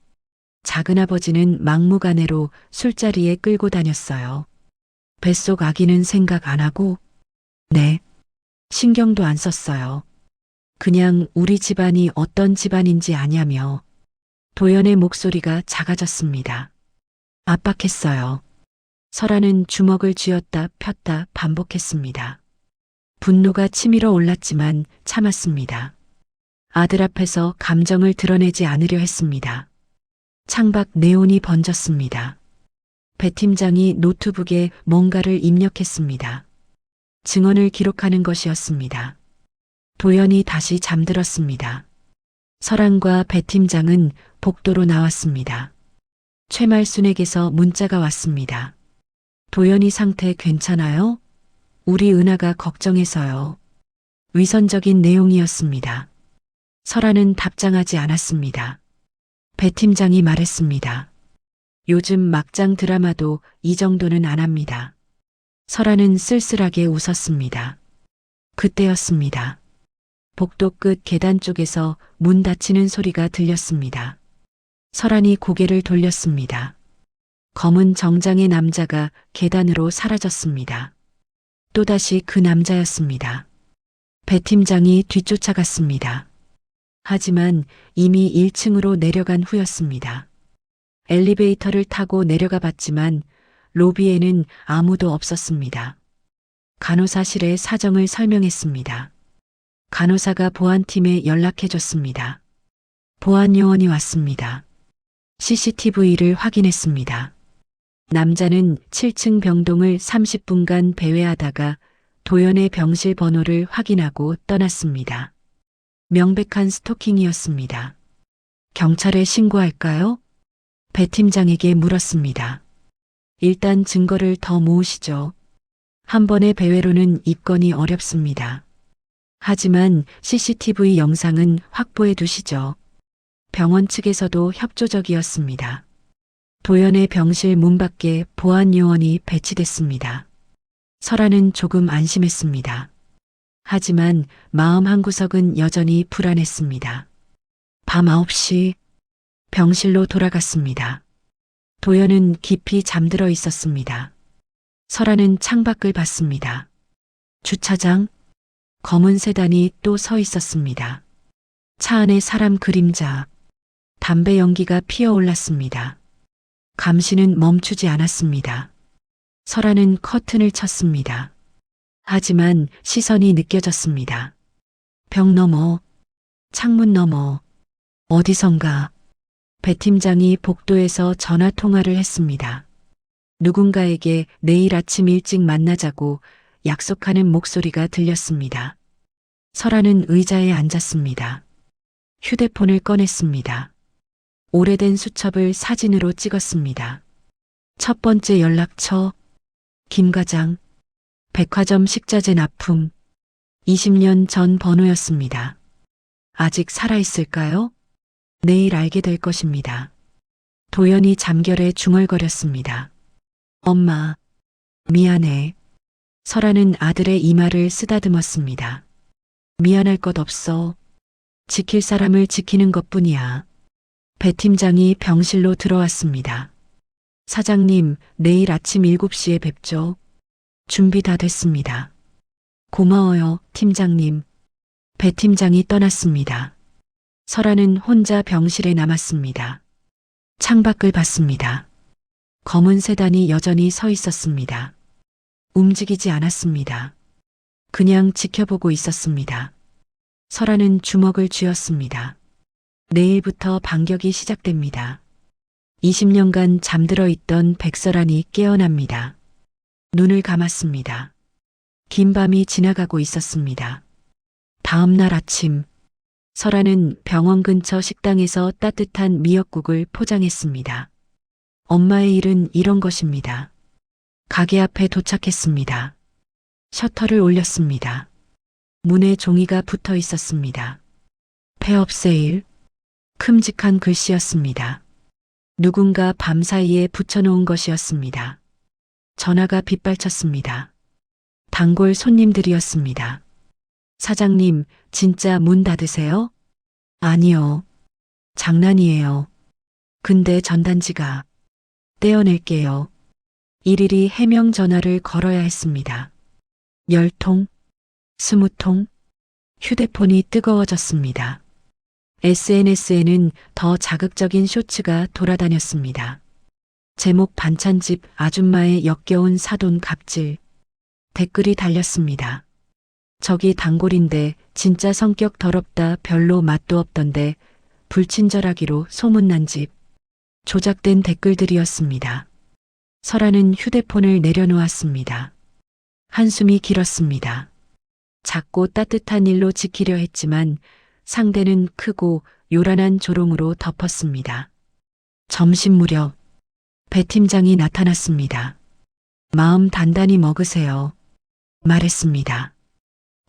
작은아버지는 막무가내로 술자리에 끌고 다녔어요. 뱃속 아기는 생각 안 하고, 네, 신경도 안 썼어요. 그냥 우리 집안이 어떤 집안인지 아냐며 도연의 목소리가 작아졌습니다. 압박했어요. 설아는 주먹을 쥐었다 폈다 반복했습니다. 분노가 치밀어 올랐지만 참았습니다. 아들 앞에서 감정을 드러내지 않으려 했습니다. 창밖 네온이 번졌습니다. 배 팀장이 노트북에 뭔가를 입력했습니다. 증언을 기록하는 것이었습니다. 도연이 다시 잠들었습니다. 설안과 배 팀장은 복도로 나왔습니다. 최말순에게서 문자가 왔습니다. 도연이 상태 괜찮아요? 우리 은하가 걱정해서요. 위선적인 내용이었습니다. 설아는 답장하지 않았습니다. 배 팀장이 말했습니다. 요즘 막장 드라마도 이 정도는 안 합니다. 설아는 쓸쓸하게 웃었습니다. 그때였습니다. 복도 끝 계단 쪽에서 문 닫히는 소리가 들렸습니다. 설안이 고개를 돌렸습니다. 검은 정장의 남자가 계단으로 사라졌습니다. 또다시 그 남자였습니다. 배 팀장이 뒤쫓아갔습니다. 하지만 이미 1층으로 내려간 후였습니다. 엘리베이터를 타고 내려가 봤지만 로비에는 아무도 없었습니다. 간호사실에 사정을 설명했습니다. 간호사가 보안팀에 연락해줬습니다. 보안 요원이 왔습니다. CCTV를 확인했습니다. 남자는 7층 병동을 30분간 배회하다가 도연의 병실 번호를 확인하고 떠났습니다. 명백한 스토킹이었습니다. 경찰에 신고할까요? 배 팀장에게 물었습니다. 일단 증거를 더 모으시죠. 한 번의 배회로는 입건이 어렵습니다. 하지만 CCTV 영상은 확보해 두시죠. 병원 측에서도 협조적이었습니다. 도연의 병실 문 밖에 보안 요원이 배치됐습니다. 설아는 조금 안심했습니다. 하지만 마음 한구석은 여전히 불안했습니다. 밤 9시 병실로 돌아갔습니다. 도연은 깊이 잠들어 있었습니다. 설아는 창밖을 봤습니다. 주차장, 검은 세단이 또 서 있었습니다. 차 안에 사람 그림자, 담배 연기가 피어올랐습니다. 감시는 멈추지 않았습니다. 설아는 커튼을 쳤습니다. 하지만 시선이 느껴졌습니다. 벽 너머, 창문 너머, 어디선가 배 팀장이 복도에서 전화 통화를 했습니다. 누군가에게 내일 아침 일찍 만나자고 약속하는 목소리가 들렸습니다. 설아는 의자에 앉았습니다. 휴대폰을 꺼냈습니다. 오래된 수첩을 사진으로 찍었습니다. 첫 번째 연락처, 김 과장, 백화점 식자재 납품, 20년 전 번호였습니다. 아직 살아있을까요? 내일 알게 될 것입니다. 도연이 잠결에 중얼거렸습니다. 엄마, 미안해. 설아는 아들의 이마를 쓰다듬었습니다. 미안할 것 없어. 지킬 사람을 지키는 것뿐이야. 배 팀장이 병실로 들어왔습니다. 사장님, 내일 아침 7시에 뵙죠. 준비 다 됐습니다. 고마워요, 팀장님. 배 팀장이 떠났습니다. 설아는 혼자 병실에 남았습니다. 창밖을 봤습니다. 검은 세단이 여전히 서 있었습니다. 움직이지 않았습니다. 그냥 지켜보고 있었습니다. 설아는 주먹을 쥐었습니다. 내일부터 반격이 시작됩니다. 20년간 잠들어 있던 백설안이 깨어납니다. 눈을 감았습니다. 긴 밤이 지나가고 있었습니다. 다음 날 아침, 설아는 병원 근처 식당에서 따뜻한 미역국을 포장했습니다. 엄마의 일은 이런 것입니다. 가게 앞에 도착했습니다. 셔터를 올렸습니다. 문에 종이가 붙어 있었습니다. 폐업 세일. 큼직한 글씨였습니다. 누군가 밤사이에 붙여놓은 것이었습니다. 전화가 빗발쳤습니다. 단골 손님들이었습니다. 사장님, 진짜 문 닫으세요? 아니요. 장난이에요. 근데 전단지가 떼어낼게요. 일일이 해명 전화를 걸어야 했습니다. 10통, 20통, 휴대폰이 뜨거워졌습니다. SNS에는 더 자극적인 쇼츠가 돌아다녔습니다. 제목 반찬집 아줌마의 역겨운 사돈 갑질. 댓글이 달렸습니다. 저기 단골인데 진짜 성격 더럽다 별로 맛도 없던데 불친절하기로 소문난 집. 조작된 댓글들이었습니다. 설아는 휴대폰을 내려놓았습니다. 한숨이 길었습니다. 작고 따뜻한 일로 지키려 했지만 상대는 크고 요란한 조롱으로 덮었습니다. 점심 무렵 배 팀장이 나타났습니다. 마음 단단히 먹으세요. 말했습니다.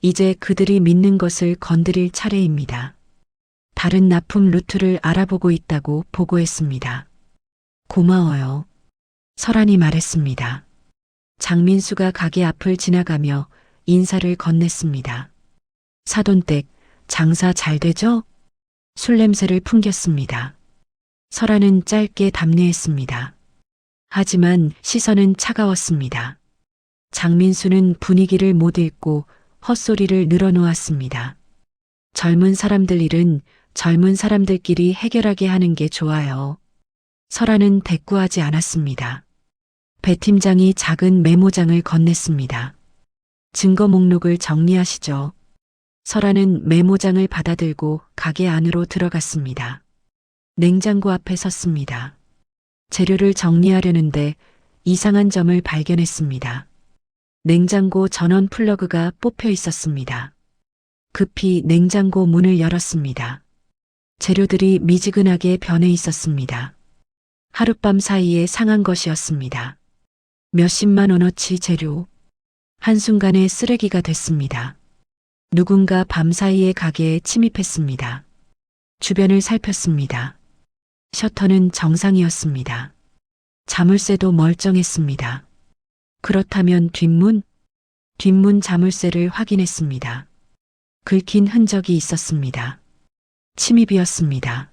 이제 그들이 믿는 것을 건드릴 차례입니다. 다른 납품 루트를 알아보고 있다고 보고했습니다. 고마워요. 설안이 말했습니다. 장민수가 가게 앞을 지나가며 인사를 건넸습니다. 사돈댁, 장사 잘 되죠? 술 냄새를 풍겼습니다. 설아는 짧게 답례했습니다. 하지만 시선은 차가웠습니다. 장민수는 분위기를 못 읽고 헛소리를 늘어놓았습니다. 젊은 사람들 일은 젊은 사람들끼리 해결하게 하는 게 좋아요. 설아는 대꾸하지 않았습니다. 배 팀장이 작은 메모장을 건넸습니다. 증거 목록을 정리하시죠. 설아는 메모장을 받아들고 가게 안으로 들어갔습니다. 냉장고 앞에 섰습니다. 재료를 정리하려는데 이상한 점을 발견했습니다. 냉장고 전원 플러그가 뽑혀 있었습니다. 급히 냉장고 문을 열었습니다. 재료들이 미지근하게 변해 있었습니다. 하룻밤 사이에 상한 것이었습니다. 몇십만 원어치 재료. 한순간에 쓰레기가 됐습니다. 누군가 밤사이에 가게에 침입했습니다. 주변을 살폈습니다. 셔터는 정상이었습니다. 자물쇠도 멀쩡했습니다. 그렇다면 뒷문 자물쇠를 확인했습니다. 긁힌 흔적이 있었습니다. 침입이었습니다.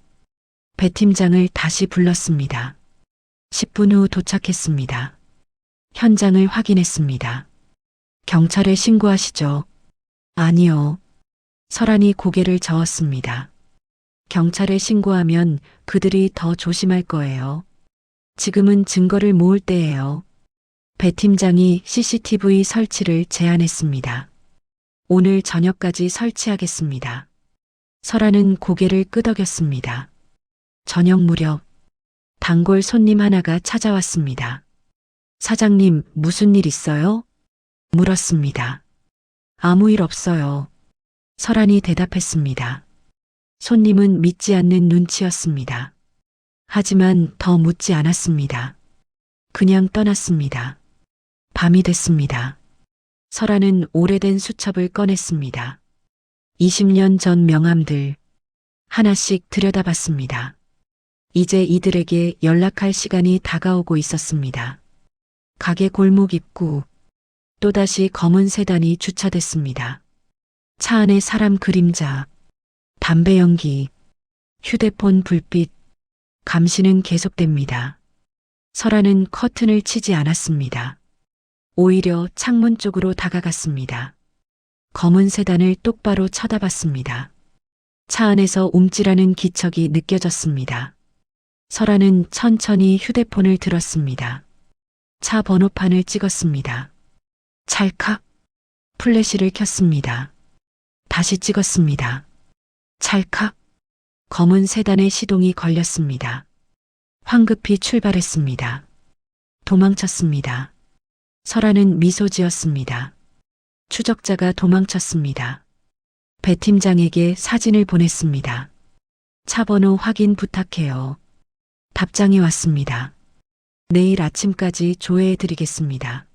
배 팀장을 다시 불렀습니다. 10분 후 도착했습니다. 현장을 확인했습니다. 경찰에 신고하시죠? 아니요. 설안이 고개를 저었습니다. 경찰에 신고하면 그들이 더 조심할 거예요. 지금은 증거를 모을 때예요. 배 팀장이 CCTV 설치를 제안했습니다. 오늘 저녁까지 설치하겠습니다. 설아는 고개를 끄덕였습니다. 저녁 무렵 단골 손님 하나가 찾아왔습니다. 사장님, 무슨 일 있어요? 물었습니다. 아무 일 없어요. 설안이 대답했습니다. 손님은 믿지 않는 눈치였습니다. 하지만 더 묻지 않았습니다. 그냥 떠났습니다. 밤이 됐습니다. 설아는 오래된 수첩을 꺼냈습니다. 20년 전 명함들 하나씩 들여다봤습니다. 이제 이들에게 연락할 시간이 다가오고 있었습니다. 가게 골목 입구, 또다시 검은 세단이 주차됐습니다. 차 안에 사람 그림자, 담배 연기, 휴대폰 불빛, 감시는 계속됩니다. 설아는 커튼을 치지 않았습니다. 오히려 창문 쪽으로 다가갔습니다. 검은 세단을 똑바로 쳐다봤습니다. 차 안에서 움찔하는 기척이 느껴졌습니다. 설아는 천천히 휴대폰을 들었습니다. 차 번호판을 찍었습니다. 찰칵 플래시를 켰습니다. 다시 찍었습니다. 찰칵 검은 세단의 시동이 걸렸습니다. 황급히 출발했습니다. 도망쳤습니다. 설아는 미소 지었습니다. 추적자가 도망쳤습니다. 배 팀장에게 사진을 보냈습니다. 차 번호 확인 부탁해요. 답장이 왔습니다. 내일 아침까지 조회해드리겠습니다.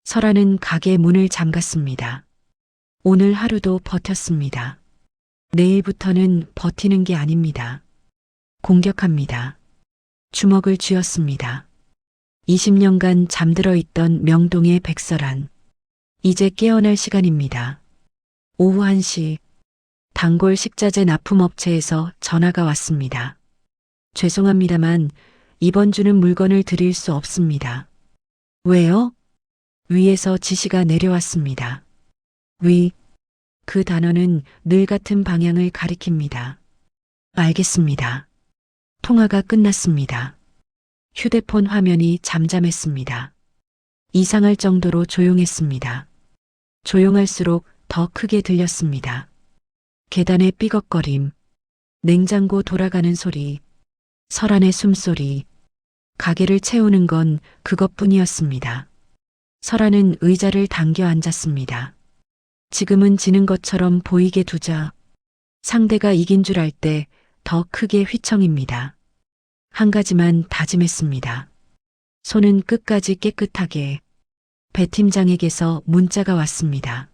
설아는 가게 문을 잠갔습니다. 오늘 하루도 버텼습니다. 내일부터는 버티는 게 아닙니다. 공격합니다. 주먹을 쥐었습니다. 20년간 잠들어 있던 명동의 백설안. 이제 깨어날 시간입니다. 오후 1시 단골 식자재 납품업체에서 전화가 왔습니다. 죄송합니다만 이번 주는 물건을 드릴 수 없습니다. 왜요? 위에서 지시가 내려왔습니다. 위, 그 단어는 늘 같은 방향을 가리킵니다. 알겠습니다. 통화가 끝났습니다. 휴대폰 화면이 잠잠했습니다. 이상할 정도로 조용했습니다. 조용할수록 더 크게 들렸습니다. 계단의 삐걱거림, 냉장고 돌아가는 소리, 설안의 숨소리, 가게를 채우는 건 그것뿐이었습니다. 설안은 의자를 당겨 앉았습니다. 지금은 지는 것처럼 보이게 두자. 상대가 이긴 줄 알 때 더 크게 휘청입니다. 한 가지만 다짐했습니다. 손은 끝까지 깨끗하게. 배 팀장에게서 문자가 왔습니다.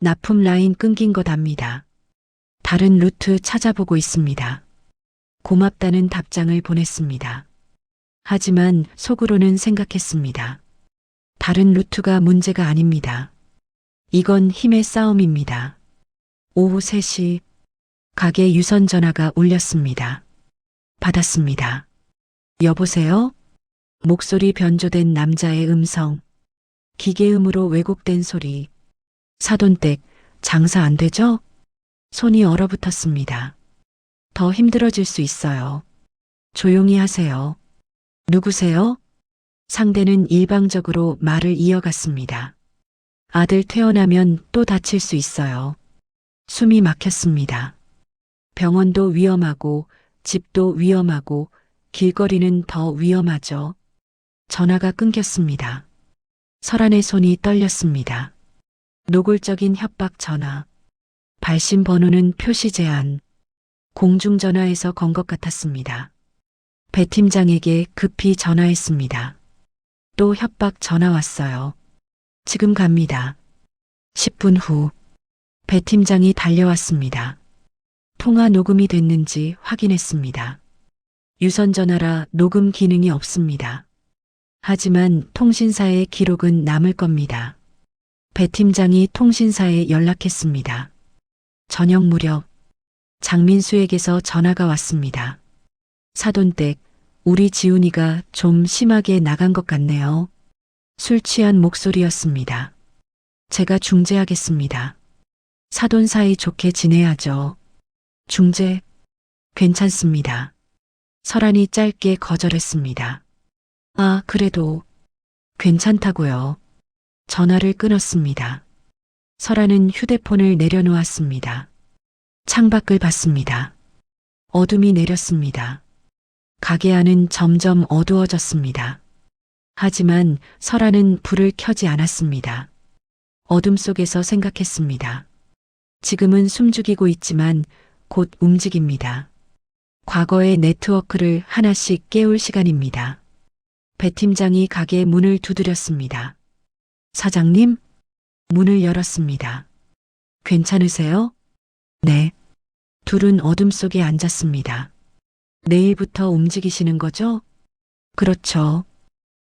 납품 라인 끊긴 것 압니다. 다른 루트 찾아보고 있습니다. 고맙다는 답장을 보냈습니다. 하지만 속으로는 생각했습니다. 다른 루트가 문제가 아닙니다. 이건 힘의 싸움입니다. 오후 3시 가게 유선 전화가 울렸습니다. 받았습니다. 여보세요? 목소리 변조된 남자의 음성. 기계음으로 왜곡된 소리. 사돈댁, 장사 안 되죠? 손이 얼어붙었습니다. 더 힘들어질 수 있어요. 조용히 하세요. 누구세요? 상대는 일방적으로 말을 이어갔습니다. 아들 퇴원하면 또 다칠 수 있어요. 숨이 막혔습니다. 병원도 위험하고 집도 위험하고 길거리는 더 위험하죠. 전화가 끊겼습니다. 설안의 손이 떨렸습니다. 노골적인 협박 전화. 발신 번호는 표시 제한. 공중전화에서 건 것 같았습니다. 배 팀장에게 급히 전화했습니다. 또 협박 전화 왔어요. 지금 갑니다. 10분 후 배 팀장이 달려왔습니다. 통화 녹음이 됐는지 확인했습니다. 유선 전화라 녹음 기능이 없습니다. 하지만 통신사의 기록은 남을 겁니다. 배 팀장이 통신사에 연락했습니다. 저녁 무렵 장민수에게서 전화가 왔습니다. 사돈댁, 우리 지훈이가 좀 심하게 나간 것 같네요. 술 취한 목소리였습니다. 제가 중재하겠습니다. 사돈 사이 좋게 지내야죠. 중재, 괜찮습니다. 설한이 짧게 거절했습니다. 아, 그래도 괜찮다고요. 전화를 끊었습니다. 설한은 휴대폰을 내려놓았습니다. 창밖을 봤습니다. 어둠이 내렸습니다. 가게 안은 점점 어두워졌습니다. 하지만 설한은 불을 켜지 않았습니다. 어둠 속에서 생각했습니다. 지금은 숨죽이고 있지만 곧 움직입니다. 과거의 네트워크를 하나씩 깨울 시간입니다. 배 팀장이 가게 문을 두드렸습니다. 사장님? 문을 열었습니다. 괜찮으세요? 네. 둘은 어둠 속에 앉았습니다. 내일부터 움직이시는 거죠? 그렇죠.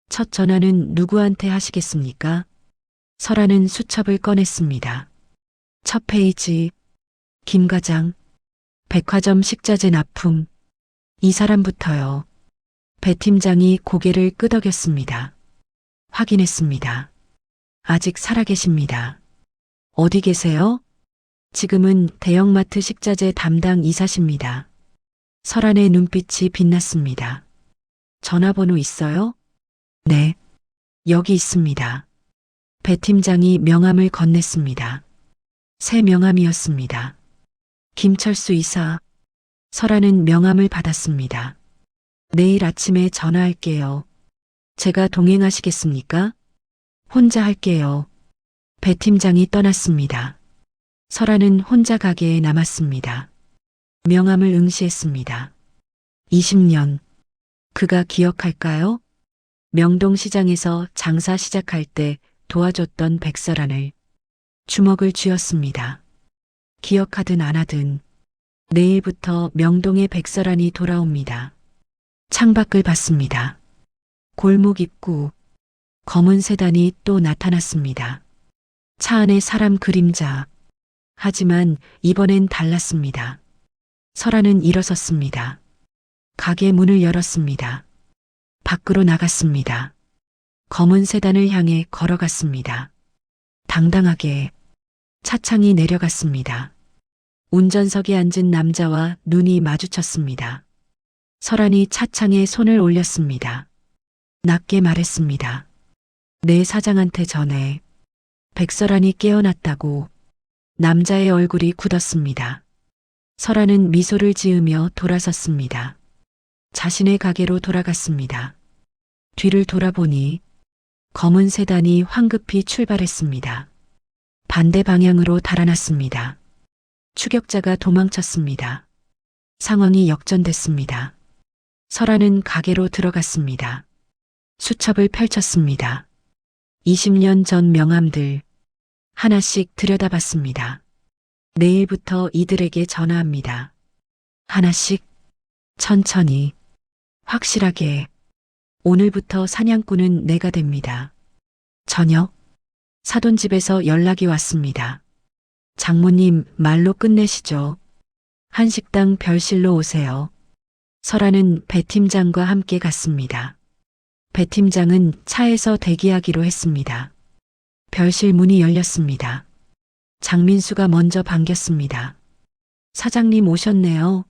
첫 전화는 누구한테 하시겠습니까? 설아는 수첩을 꺼냈습니다. 첫 페이지, 김 과장, 백화점 식자재 납품, 이 사람부터요. 배 팀장이 고개를 끄덕였습니다. 확인했습니다. 아직 살아계십니다. 어디 계세요? 지금은 대형마트 식자재 담당 이사십니다. 설한의 눈빛이 빛났습니다. 전화번호 있어요? 네. 여기 있습니다. 배 팀장이 명함을 건넸습니다. 새 명함이었습니다. 김철수 이사. 설한은 명함을 받았습니다. 내일 아침에 전화할게요. 제가 동행하시겠습니까? 혼자 할게요. 배 팀장이 떠났습니다. 설한은 혼자 가게에 남았습니다. 명함을 응시했습니다. 20년. 그가 기억할까요? 명동시장에서 장사 시작할 때 도와줬던 백설한을 주먹을 쥐었습니다. 기억하든 안 하든 내일부터 명동의 백설한이 돌아옵니다. 창밖을 봤습니다. 골목 입구, 검은 세단이 또 나타났습니다. 차 안에 사람 그림자. 하지만 이번엔 달랐습니다. 설아는 일어섰습니다. 가게 문을 열었습니다. 밖으로 나갔습니다. 검은 세단을 향해 걸어갔습니다. 당당하게 차창이 내려갔습니다. 운전석에 앉은 남자와 눈이 마주쳤습니다. 설한이 차창에 손을 올렸습니다. 낮게 말했습니다. 내 사장한테 전해. 백설한이 깨어났다고. 남자의 얼굴이 굳었습니다. 설한은 미소를 지으며 돌아섰습니다. 자신의 가게로 돌아갔습니다. 뒤를 돌아보니 검은 세단이 황급히 출발했습니다. 반대 방향으로 달아났습니다. 추격자가 도망쳤습니다. 상황이 역전됐습니다. 설한은 가게로 들어갔습니다. 수첩을 펼쳤습니다. 20년 전 명함들 하나씩 들여다봤습니다. 내일부터 이들에게 전화합니다. 하나씩, 천천히, 확실하게. 오늘부터 사냥꾼은 내가 됩니다. 저녁, 사돈 집에서 연락이 왔습니다. 장모님 말로 끝내시죠. 한식당 별실로 오세요. 설아는 배 팀장과 함께 갔습니다. 배 팀장은 차에서 대기하기로 했습니다. 별실 문이 열렸습니다. 장민수가 먼저 반겼습니다. 사장님 오셨네요.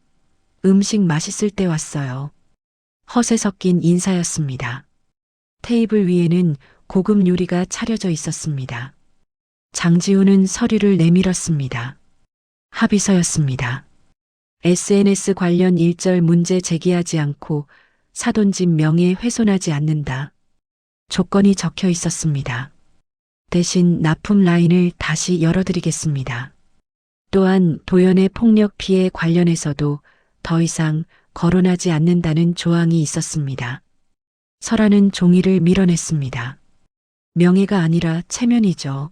음식 맛있을 때 왔어요. 허세 섞인 인사였습니다. 테이블 위에는 고급 요리가 차려져 있었습니다. 장지우는 서류를 내밀었습니다. 합의서였습니다. SNS 관련 일절 문제 제기하지 않고 사돈집 명예 훼손하지 않는다. 조건이 적혀 있었습니다. 대신 납품 라인을 다시 열어드리겠습니다. 또한 도연의 폭력 피해 관련해서도 더 이상 거론하지 않는다는 조항이 있었습니다. 설아는 종이를 밀어냈습니다. 명예가 아니라 체면이죠.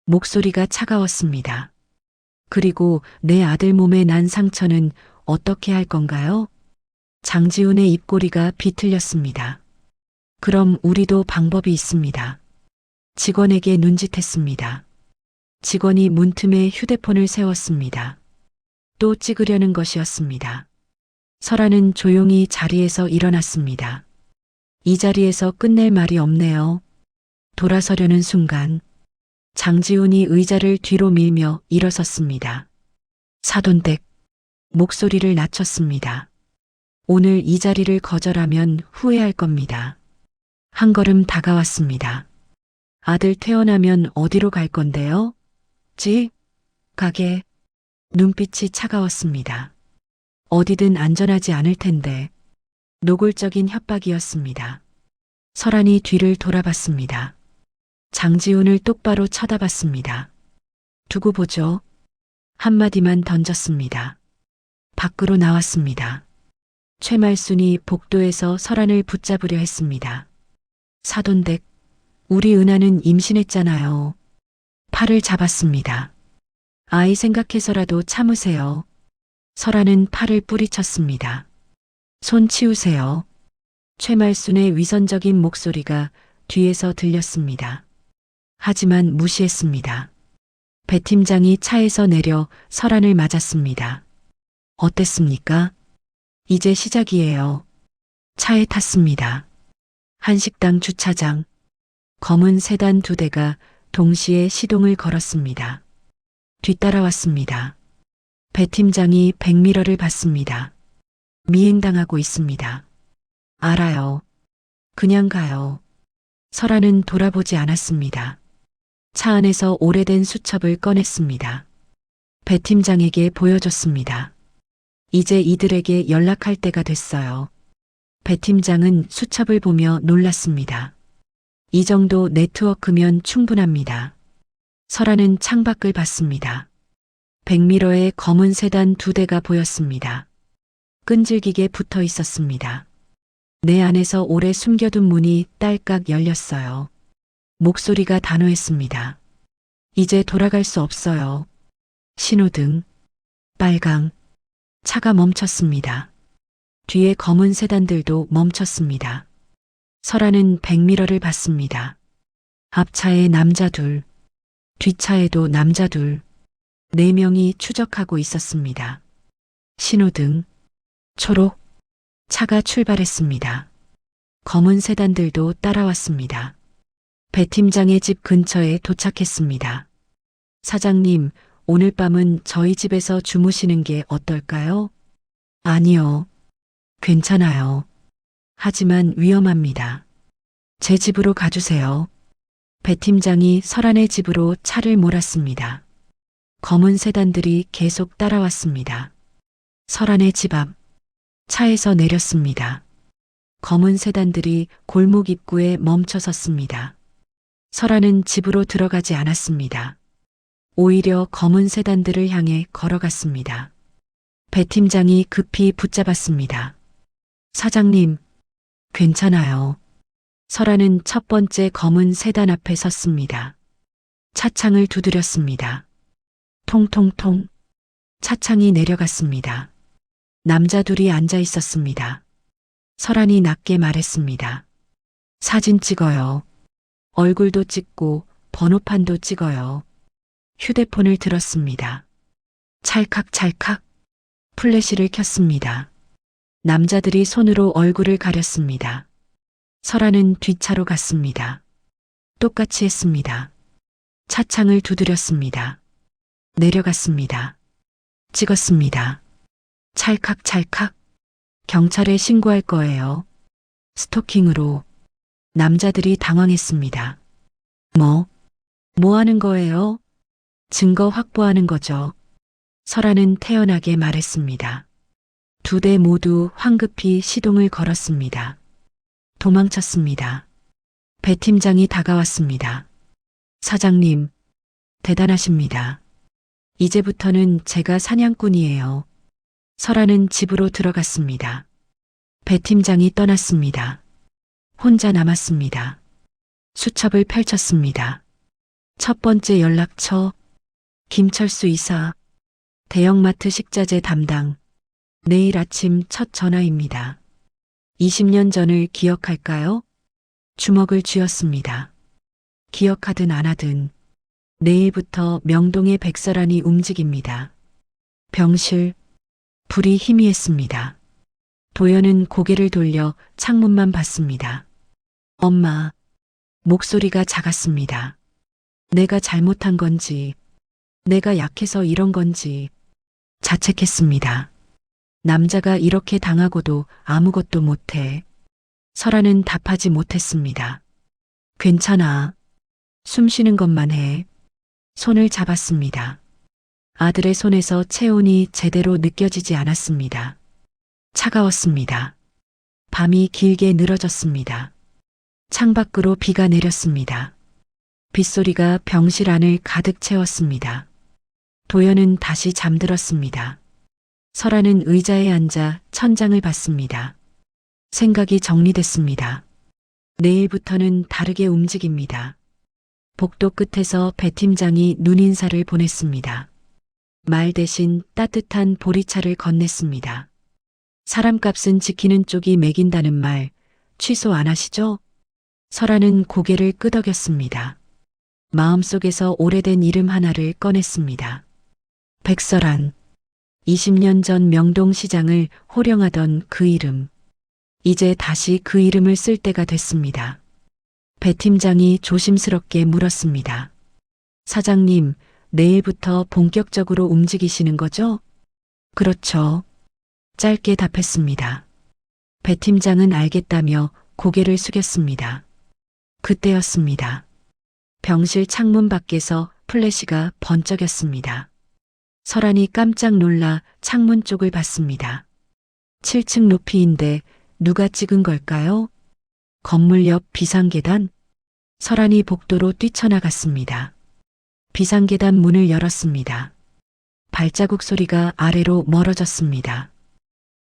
목소리가 차가웠습니다. 그리고 내 아들 몸에 난 상처는 어떻게 할 건가요? 장지훈의 입꼬리가 비틀렸습니다. 그럼 우리도 방법이 있습니다. 직원에게 눈짓했습니다. 직원이 문틈에 휴대폰을 세웠습니다. 또 찍으려는 것이었습니다. 설아는 조용히 자리에서 일어났습니다. 이 자리에서 끝낼 말이 없네요. 돌아서려는 순간 장지훈이 의자를 뒤로 밀며 일어섰습니다. 사돈댁, 목소리를 낮췄습니다. 오늘 이 자리를 거절하면 후회할 겁니다. 한 걸음 다가왔습니다. 아들 퇴원하면 어디로 갈 건데요? 집? 가게? 눈빛이 차가웠습니다. 어디든 안전하지 않을 텐데. 노골적인 협박이었습니다. 설안이 뒤를 돌아봤습니다. 장지훈을 똑바로 쳐다봤습니다. 두고 보죠. 한마디만 던졌습니다. 밖으로 나왔습니다. 최말순이 복도에서 설안을 붙잡으려 했습니다. 사돈댁, 우리 은하는 임신했잖아요. 팔을 잡았습니다. 아이 생각해서라도 참으세요. 설아는 팔을 뿌리쳤습니다. 손 치우세요. 최말순의 위선적인 목소리가 뒤에서 들렸습니다. 하지만 무시했습니다. 배 팀장이 차에서 내려 설안을 맞았습니다. 어땠습니까? 이제 시작이에요. 차에 탔습니다. 한식당 주차장. 검은 세단 2대가 동시에 시동을 걸었습니다. 뒤따라왔습니다. 배 팀장이 백미러를 봤습니다. 미행당하고 있습니다. 알아요. 그냥 가요. 설아는 돌아보지 않았습니다. 차 안에서 오래된 수첩을 꺼냈습니다. 배 팀장에게 보여줬습니다. 이제 이들에게 연락할 때가 됐어요. 배 팀장은 수첩을 보며 놀랐습니다. 이 정도 네트워크면 충분합니다. 설아는 창밖을 봤습니다. 백미러에 검은 세단 2대가 보였습니다. 끈질기게 붙어 있었습니다. 내 안에서 오래 숨겨둔 문이 딸깍 열렸어요. 목소리가 단호했습니다. 이제 돌아갈 수 없어요. 신호등, 빨강, 차가 멈췄습니다. 뒤에 검은 세단들도 멈췄습니다. 설아는 백미러를 봤습니다. 앞차에 남자 둘, 뒷차에도 남자 둘, 4명이 추적하고 있었습니다. 신호등, 초록, 차가 출발했습니다. 검은 세단들도 따라왔습니다. 배 팀장의 집 근처에 도착했습니다. 사장님, 오늘 밤은 저희 집에서 주무시는 게 어떨까요? 아니요. 괜찮아요. 하지만 위험합니다. 제 집으로 가주세요. 배 팀장이 설안의 집으로 차를 몰았습니다. 검은 세단들이 계속 따라왔습니다. 설안의 집 앞, 차에서 내렸습니다. 검은 세단들이 골목 입구에 멈춰 섰습니다. 설아는 집으로 들어가지 않았습니다. 오히려 검은 세단들을 향해 걸어갔습니다. 배 팀장이 급히 붙잡았습니다. 사장님, 괜찮아요. 설아는 첫 번째 검은 세단 앞에 섰습니다. 차창을 두드렸습니다. 통통통. 차창이 내려갔습니다. 남자 둘이 앉아 있었습니다. 설안이 낮게 말했습니다. 사진 찍어요. 얼굴도 찍고 번호판도 찍어요. 휴대폰을 들었습니다. 찰칵찰칵. 플래시를 켰습니다. 남자들이 손으로 얼굴을 가렸습니다. 설아는 뒷차로 갔습니다. 똑같이 했습니다. 차창을 두드렸습니다. 내려갔습니다. 찍었습니다. 찰칵찰칵. 경찰에 신고할 거예요. 스토킹으로. 남자들이 당황했습니다. 뭐 하는 거예요? 증거 확보하는 거죠. 설아는 태연하게 말했습니다. 2대 모두 황급히 시동을 걸었습니다. 도망쳤습니다. 배 팀장이 다가왔습니다. 사장님, 대단하십니다. 이제부터는 제가 사냥꾼이에요. 설아는 집으로 들어갔습니다. 배 팀장이 떠났습니다. 혼자 남았습니다. 수첩을 펼쳤습니다. 첫 번째 연락처, 김철수 이사, 대형마트 식자재 담당. 내일 아침 첫 전화입니다. 20년 전을 기억할까요? 주먹을 쥐었습니다. 기억하든 안 하든 내일부터 명동의 백설안이 움직입니다. 병실, 불이 희미했습니다. 도연은 고개를 돌려 창문만 봤습니다. 엄마. 목소리가 작았습니다. 내가 잘못한 건지, 내가 약해서 이런 건지 자책했습니다. 남자가 이렇게 당하고도 아무것도 못해. 설아는 답하지 못했습니다. 괜찮아. 숨 쉬는 것만 해. 손을 잡았습니다. 아들의 손에서 체온이 제대로 느껴지지 않았습니다. 차가웠습니다. 밤이 길게 늘어졌습니다. 창밖으로 비가 내렸습니다. 빗소리가 병실 안을 가득 채웠습니다. 도연은 다시 잠들었습니다. 설아는 의자에 앉아 천장을 봤습니다. 생각이 정리됐습니다. 내일부터는 다르게 움직입니다. 복도 끝에서 배 팀장이 눈인사를 보냈습니다. 말 대신 따뜻한 보리차를 건넸습니다. 사람값은 지키는 쪽이 매긴다는 말 취소 안 하시죠? 설아는 고개를 끄덕였습니다. 마음속에서 오래된 이름 하나를 꺼냈습니다. 백설안. 20년 전 명동시장을 호령하던 그 이름. 이제 다시 그 이름을 쓸 때가 됐습니다. 배 팀장이 조심스럽게 물었습니다. 사장님, 내일부터 본격적으로 움직이시는 거죠? 그렇죠. 짧게 답했습니다. 배 팀장은 알겠다며 고개를 숙였습니다. 그때였습니다. 병실 창문 밖에서 플래시가 번쩍였습니다. 설안이 깜짝 놀라 창문 쪽을 봤습니다. 7층 높이인데 누가 찍은 걸까요? 건물 옆 비상계단? 설안이 복도로 뛰쳐나갔습니다. 비상계단 문을 열었습니다. 발자국 소리가 아래로 멀어졌습니다.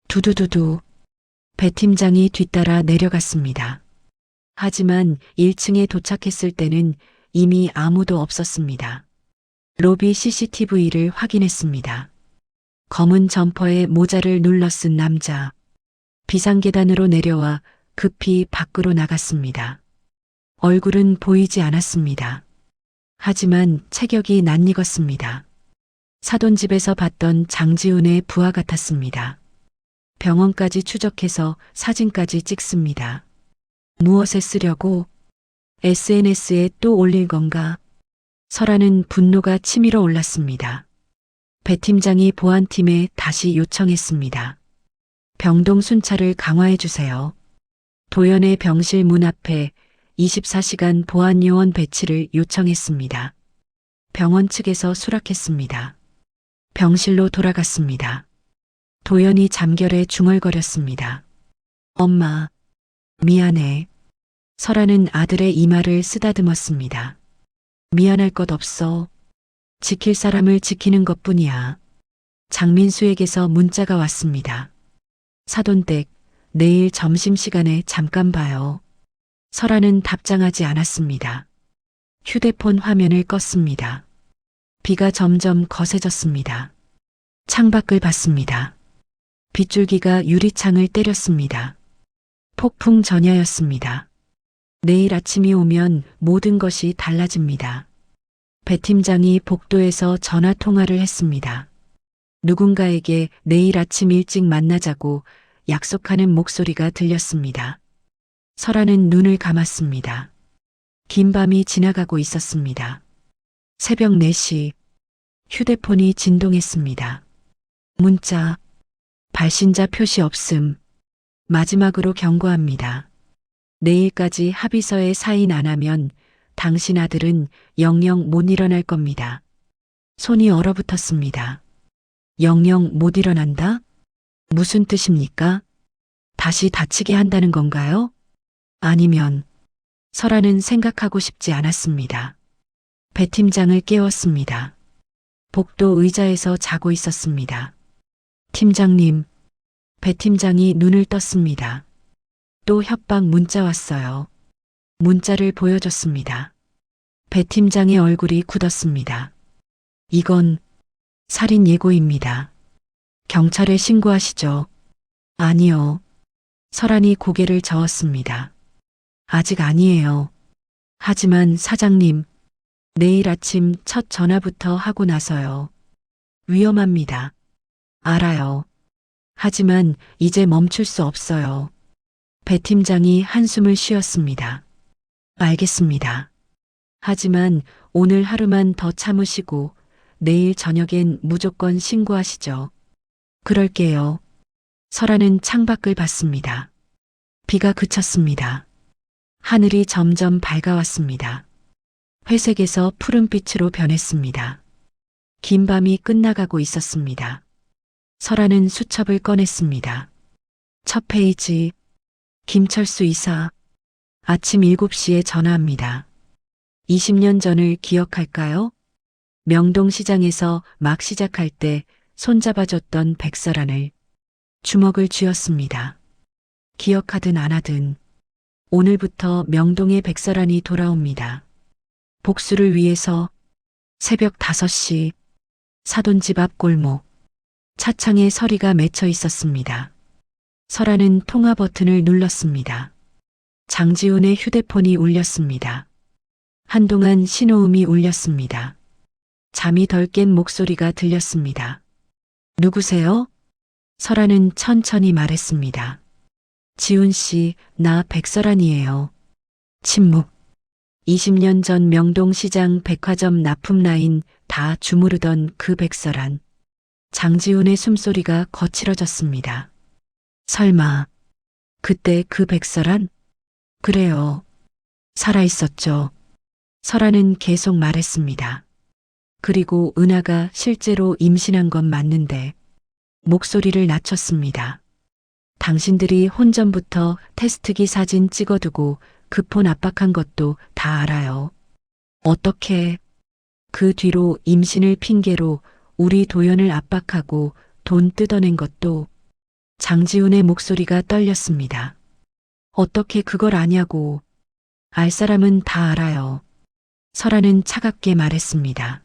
두두두두. 배 팀장이 뒤따라 내려갔습니다. 하지만 1층에 도착했을 때는 이미 아무도 없었습니다. 로비 CCTV를 확인했습니다. 검은 점퍼에 모자를 눌러 쓴 남자. 비상계단으로 내려와 급히 밖으로 나갔습니다. 얼굴은 보이지 않았습니다. 하지만 체격이 낯익었습니다. 사돈집에서 봤던 장지훈의 부하 같았습니다. 병원까지 추적해서 사진까지 찍습니다. 무엇에 쓰려고? SNS에 또 올릴 건가? 설아는 분노가 치밀어 올랐습니다. 배 팀장이 보안팀에 다시 요청했습니다. 병동 순찰을 강화해 주세요. 도연의 병실 문 앞에 24시간 보안 요원 배치를 요청했습니다. 병원 측에서 수락했습니다. 병실로 돌아갔습니다. 도연이 잠결에 중얼거렸습니다. 엄마, 미안해. 설아는 아들의 이마를 쓰다듬었습니다. 미안할 것 없어. 지킬 사람을 지키는 것뿐이야. 장민수에게서 문자가 왔습니다. 사돈댁, 내일 점심시간에 잠깐 봐요. 설아는 답장하지 않았습니다. 휴대폰 화면을 껐습니다. 비가 점점 거세졌습니다. 창밖을 봤습니다. 빗줄기가 유리창을 때렸습니다. 폭풍 전야였습니다. 내일 아침이 오면 모든 것이 달라집니다. 배 팀장이 복도에서 전화 통화를 했습니다. 누군가에게 내일 아침 일찍 만나자고 약속하는 목소리가 들렸습니다. 설아는 눈을 감았습니다. 긴 밤이 지나가고 있었습니다. 새벽 4시 휴대폰이 진동했습니다. 문자, 발신자 표시 없음. 마지막으로 경고합니다. 내일까지 합의서에 사인 안 하면 당신 아들은 영영 못 일어날 겁니다. 손이 얼어붙었습니다. 영영 못 일어난다? 무슨 뜻입니까? 다시 다치게 한다는 건가요? 아니면 설아는 생각하고 싶지 않았습니다. 배 팀장을 깨웠습니다. 복도 의자에서 자고 있었습니다. 팀장님, 배 팀장이 눈을 떴습니다. 또 협박 문자 왔어요. 문자를 보여줬습니다. 배 팀장의 얼굴이 굳었습니다. 이건 살인 예고입니다. 경찰에 신고하시죠. 아니요. 설안이 고개를 저었습니다. 아직 아니에요. 하지만 사장님, 내일 아침 첫 전화부터 하고 나서요. 위험합니다. 알아요. 하지만 이제 멈출 수 없어요. 배 팀장이 한숨을 쉬었습니다. 알겠습니다. 하지만 오늘 하루만 더 참으시고 내일 저녁엔 무조건 신고하시죠. 그럴게요. 설아는 창밖을 봤습니다. 비가 그쳤습니다. 하늘이 점점 밝아왔습니다. 회색에서 푸른빛으로 변했습니다. 긴 밤이 끝나가고 있었습니다. 설아는 수첩을 꺼냈습니다. 첫 페이지. 김철수 이사. 아침 7시에 전화합니다. 20년 전을 기억할까요? 명동시장에서 막 시작할 때 손잡아줬던 백설안을 주먹을 쥐었습니다. 기억하든 안 하든 오늘부터 명동의 백설안이 돌아옵니다. 복수를 위해서. 새벽 5시 사돈집 앞 골목. 차창에 서리가 맺혀 있었습니다. 설아는 통화 버튼을 눌렀습니다. 장지훈의 휴대폰이 울렸습니다. 한동안 신호음이 울렸습니다. 잠이 덜 깬 목소리가 들렸습니다. 누구세요? 설아는 천천히 말했습니다. 지훈 씨, 나 백설안이에요. 침묵. 20년 전 명동시장 백화점 납품 라인 다 주무르던 그 백설안. 장지훈의 숨소리가 거칠어졌습니다. 설마, 그때 그 백설안? 그래요. 살아있었죠. 설아는 계속 말했습니다. 그리고 은하가 실제로 임신한 건 맞는데 목소리를 낮췄습니다. 당신들이 혼전부터 테스트기 사진 찍어두고 그 폰 압박한 것도 다 알아요. 어떻게 그 뒤로 임신을 핑계로 우리 도연을 압박하고 돈 뜯어낸 것도. 장지훈의 목소리가 떨렸습니다. 어떻게 그걸 아냐고. 알 사람은 다 알아요. 설아는 차갑게 말했습니다.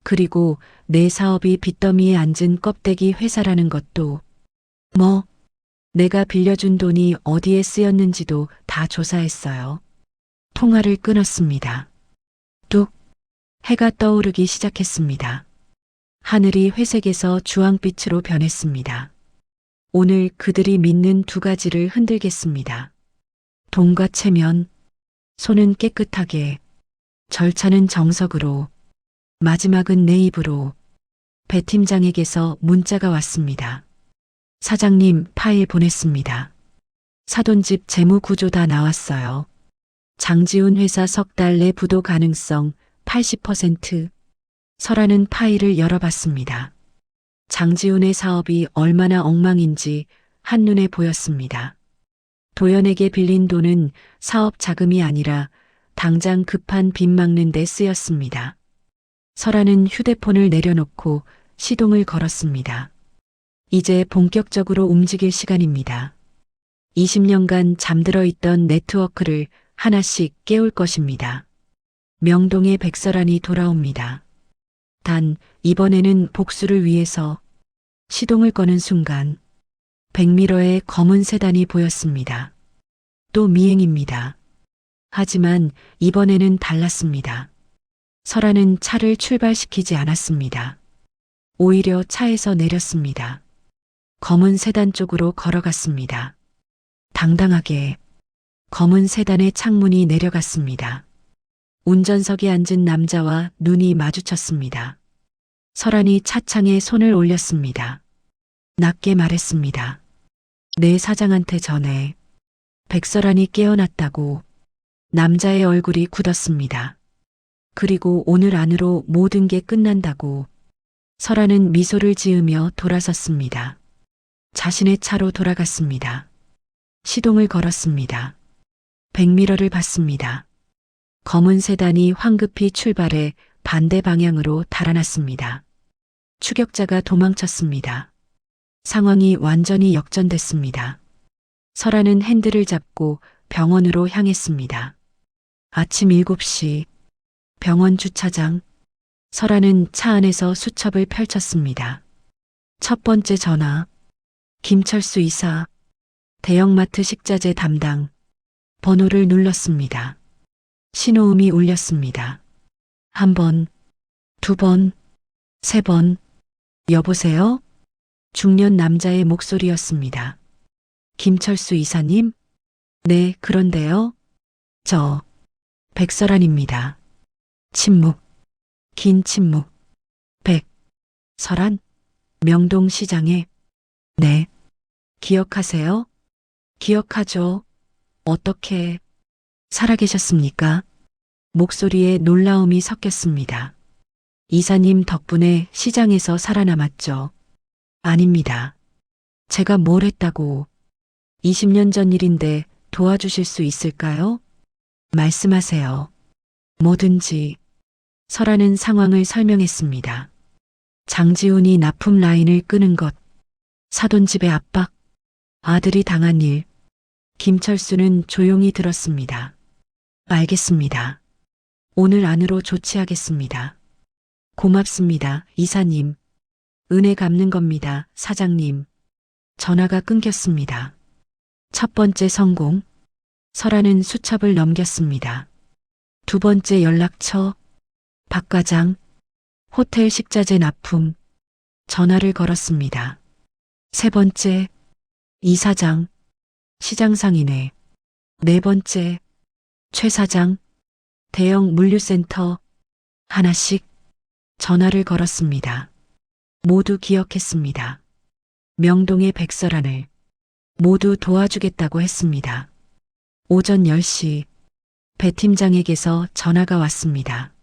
그리고 내 사업이 빚더미에 앉은 껍데기 회사라는 것도. 뭐? 내가 빌려준 돈이 어디에 쓰였는지도 다 조사했어요. 통화를 끊었습니다. 뚝. 해가 떠오르기 시작했습니다. 하늘이 회색에서 주황빛으로 변했습니다. 오늘 그들이 믿는 두 가지를 흔들겠습니다. 돈과 체면, 손은 깨끗하게, 절차는 정석으로, 마지막은 내 입으로. 배 팀장에게서 문자가 왔습니다. 사장님, 파일 보냈습니다. 사돈집 재무 구조 다 나왔어요. 장지훈 회사 석 달 내 부도 가능성 80%. 설아는 파일을 열어봤습니다. 장지훈의 사업이 얼마나 엉망인지 한눈에 보였습니다. 도연에게 빌린 돈은 사업 자금이 아니라 당장 급한 빚 막는 데 쓰였습니다. 설아는 휴대폰을 내려놓고 시동을 걸었습니다. 이제 본격적으로 움직일 시간입니다. 20년간 잠들어 있던 네트워크를 하나씩 깨울 것입니다. 명동의 백설안이 돌아옵니다. 단 이번에는 복수를 위해서. 시동을 거는 순간 백미러의 검은 세단이 보였습니다. 또 미행입니다. 하지만 이번에는 달랐습니다. 설아는 차를 출발시키지 않았습니다. 오히려 차에서 내렸습니다. 검은 세단 쪽으로 걸어갔습니다. 당당하게 검은 세단의 창문이 내려갔습니다. 운전석에 앉은 남자와 눈이 마주쳤습니다. 설안이 차창에 손을 올렸습니다. 낮게 말했습니다. 내 사장한테 전해. 백설안이 깨어났다고. 남자의 얼굴이 굳었습니다. 그리고 오늘 안으로 모든 게 끝난다고. 설안은 미소를 지으며 돌아섰습니다. 자신의 차로 돌아갔습니다. 시동을 걸었습니다. 백미러를 봤습니다. 검은 세단이 황급히 출발해 반대 방향으로 달아났습니다. 추격자가 도망쳤습니다. 상황이 완전히 역전됐습니다. 설아는 핸들을 잡고 병원으로 향했습니다. 아침 7시 병원 주차장. 설아는 차 안에서 수첩을 펼쳤습니다. 첫 번째 전화. 김철수 이사. 대형마트 식자재 담당. 번호를 눌렀습니다. 신호음이 울렸습니다. 한 번, 두 번, 세 번. 여보세요? 중년 남자의 목소리였습니다. 김철수 이사님? 네, 그런데요. 저, 백설안입니다. 침묵, 긴 침묵. 설안? 명동시장에. 네. 기억하세요? 기억하죠. 어떻게 살아계셨습니까? 목소리에 놀라움이 섞였습니다. 이사님 덕분에 시장에서 살아남았죠. 아닙니다. 제가 뭘 했다고. 20년 전 일인데 도와주실 수 있을까요? 말씀하세요. 뭐든지. 설아는 상황을 설명했습니다. 장지훈이 납품 라인을 끄는 것, 사돈집의 압박, 아들이 당한 일. 김철수는 조용히 들었습니다. 알겠습니다. 오늘 안으로 조치하겠습니다. 고맙습니다, 이사님. 은혜 갚는 겁니다, 사장님. 전화가 끊겼습니다. 첫 번째 성공. 설아는 수첩을 넘겼습니다. 두 번째 연락처. 박 과장. 호텔 식자재 납품. 전화를 걸었습니다. 세 번째. 이사장. 시장 상인회. 네 번째. 최 사장. 대형 물류센터. 하나씩 전화를 걸었습니다. 모두 기억했습니다. 명동의 백설안을 모두 도와주겠다고 했습니다. 오전 10시 배 팀장에게서 전화가 왔습니다.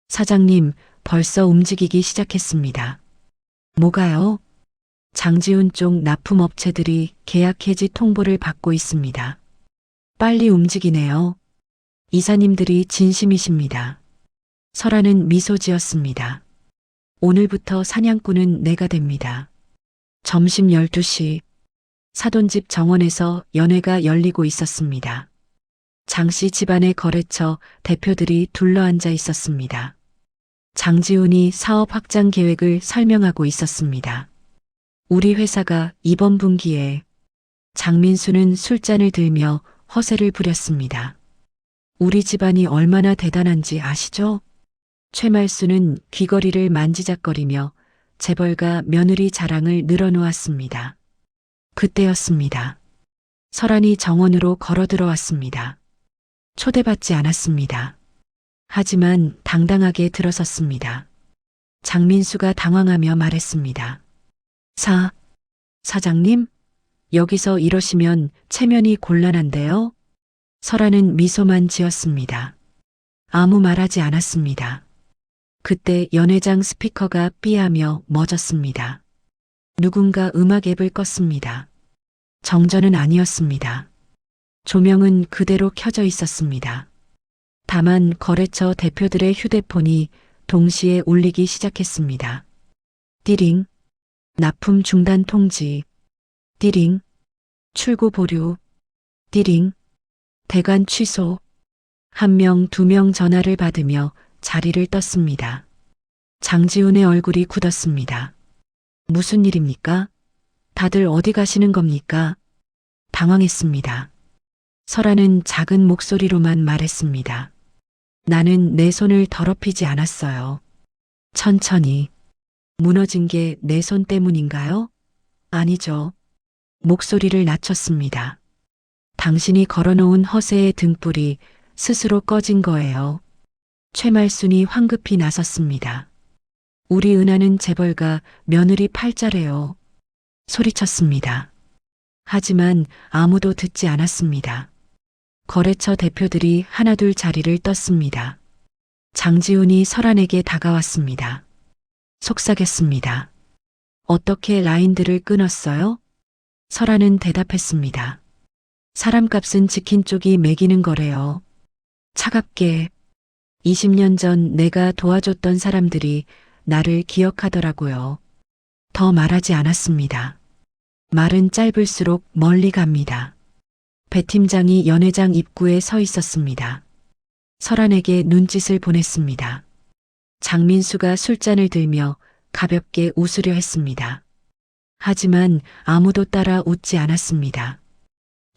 사장님, 벌써 움직이기 시작했습니다. 뭐가요? 장지훈 쪽 납품업체들이 계약 해지 통보를 받고 있습니다. 빨리 움직이네요. 이사님들이 진심이십니다. 설아는 미소 지었습니다. 오늘부터 사냥꾼은 내가 됩니다. 점심 12시 사돈집 정원에서 연회가 열리고 있었습니다. 장씨 집안의 거래처 대표들이 둘러앉아 있었습니다. 장지훈이 사업 확장 계획을 설명하고 있었습니다. 우리 회사가 이번 분기에. 장민수는 술잔을 들며 허세를 부렸습니다. 우리 집안이 얼마나 대단한지 아시죠? 최말수는 귀걸이를 만지작거리며 재벌가 며느리 자랑을 늘어놓았습니다. 그때였습니다. 설안이 정원으로 걸어 들어왔습니다. 초대받지 않았습니다. 하지만 당당하게 들어섰습니다. 장민수가 당황하며 말했습니다. 사장님? 여기서 이러시면 체면이 곤란한데요? 설아는 미소만 지었습니다. 아무 말하지 않았습니다. 그때 연회장 스피커가 삐하며 멎었습니다. 누군가 음악 앱을 껐습니다. 정전은 아니었습니다. 조명은 그대로 켜져 있었습니다. 다만 거래처 대표들의 휴대폰이 동시에 울리기 시작했습니다. 띠링, 납품 중단 통지, 띠링, 출고 보류, 띠링, 대관 취소. 한 명, 두 명 전화를 받으며 자리를 떴습니다. 장지훈의 얼굴이 굳었습니다. 무슨 일입니까? 다들 어디 가시는 겁니까? 당황했습니다. 설아는 작은 목소리로만 말했습니다. 나는 내 손을 더럽히지 않았어요. 천천히. 무너진 게 내 손 때문인가요? 아니죠. 목소리를 낮췄습니다. 당신이 걸어놓은 허세의 등불이 스스로 꺼진 거예요. 최말순이 황급히 나섰습니다. 우리 은하는 재벌가 며느리 팔자래요. 소리쳤습니다. 하지만 아무도 듣지 않았습니다. 거래처 대표들이 하나둘 자리를 떴습니다. 장지훈이 설안에게 다가왔습니다. 속삭였습니다. 어떻게 라인들을 끊었어요? 설안은 대답했습니다. 사람값은 지킨 쪽이 매기는 거래요. 차갑게. 20년 전 내가 도와줬던 사람들이 나를 기억하더라고요. 더 말하지 않았습니다. 말은 짧을수록 멀리 갑니다. 배 팀장이 연회장 입구에 서 있었습니다. 설안에게 눈짓을 보냈습니다. 장민수가 술잔을 들며 가볍게 웃으려 했습니다. 하지만 아무도 따라 웃지 않았습니다.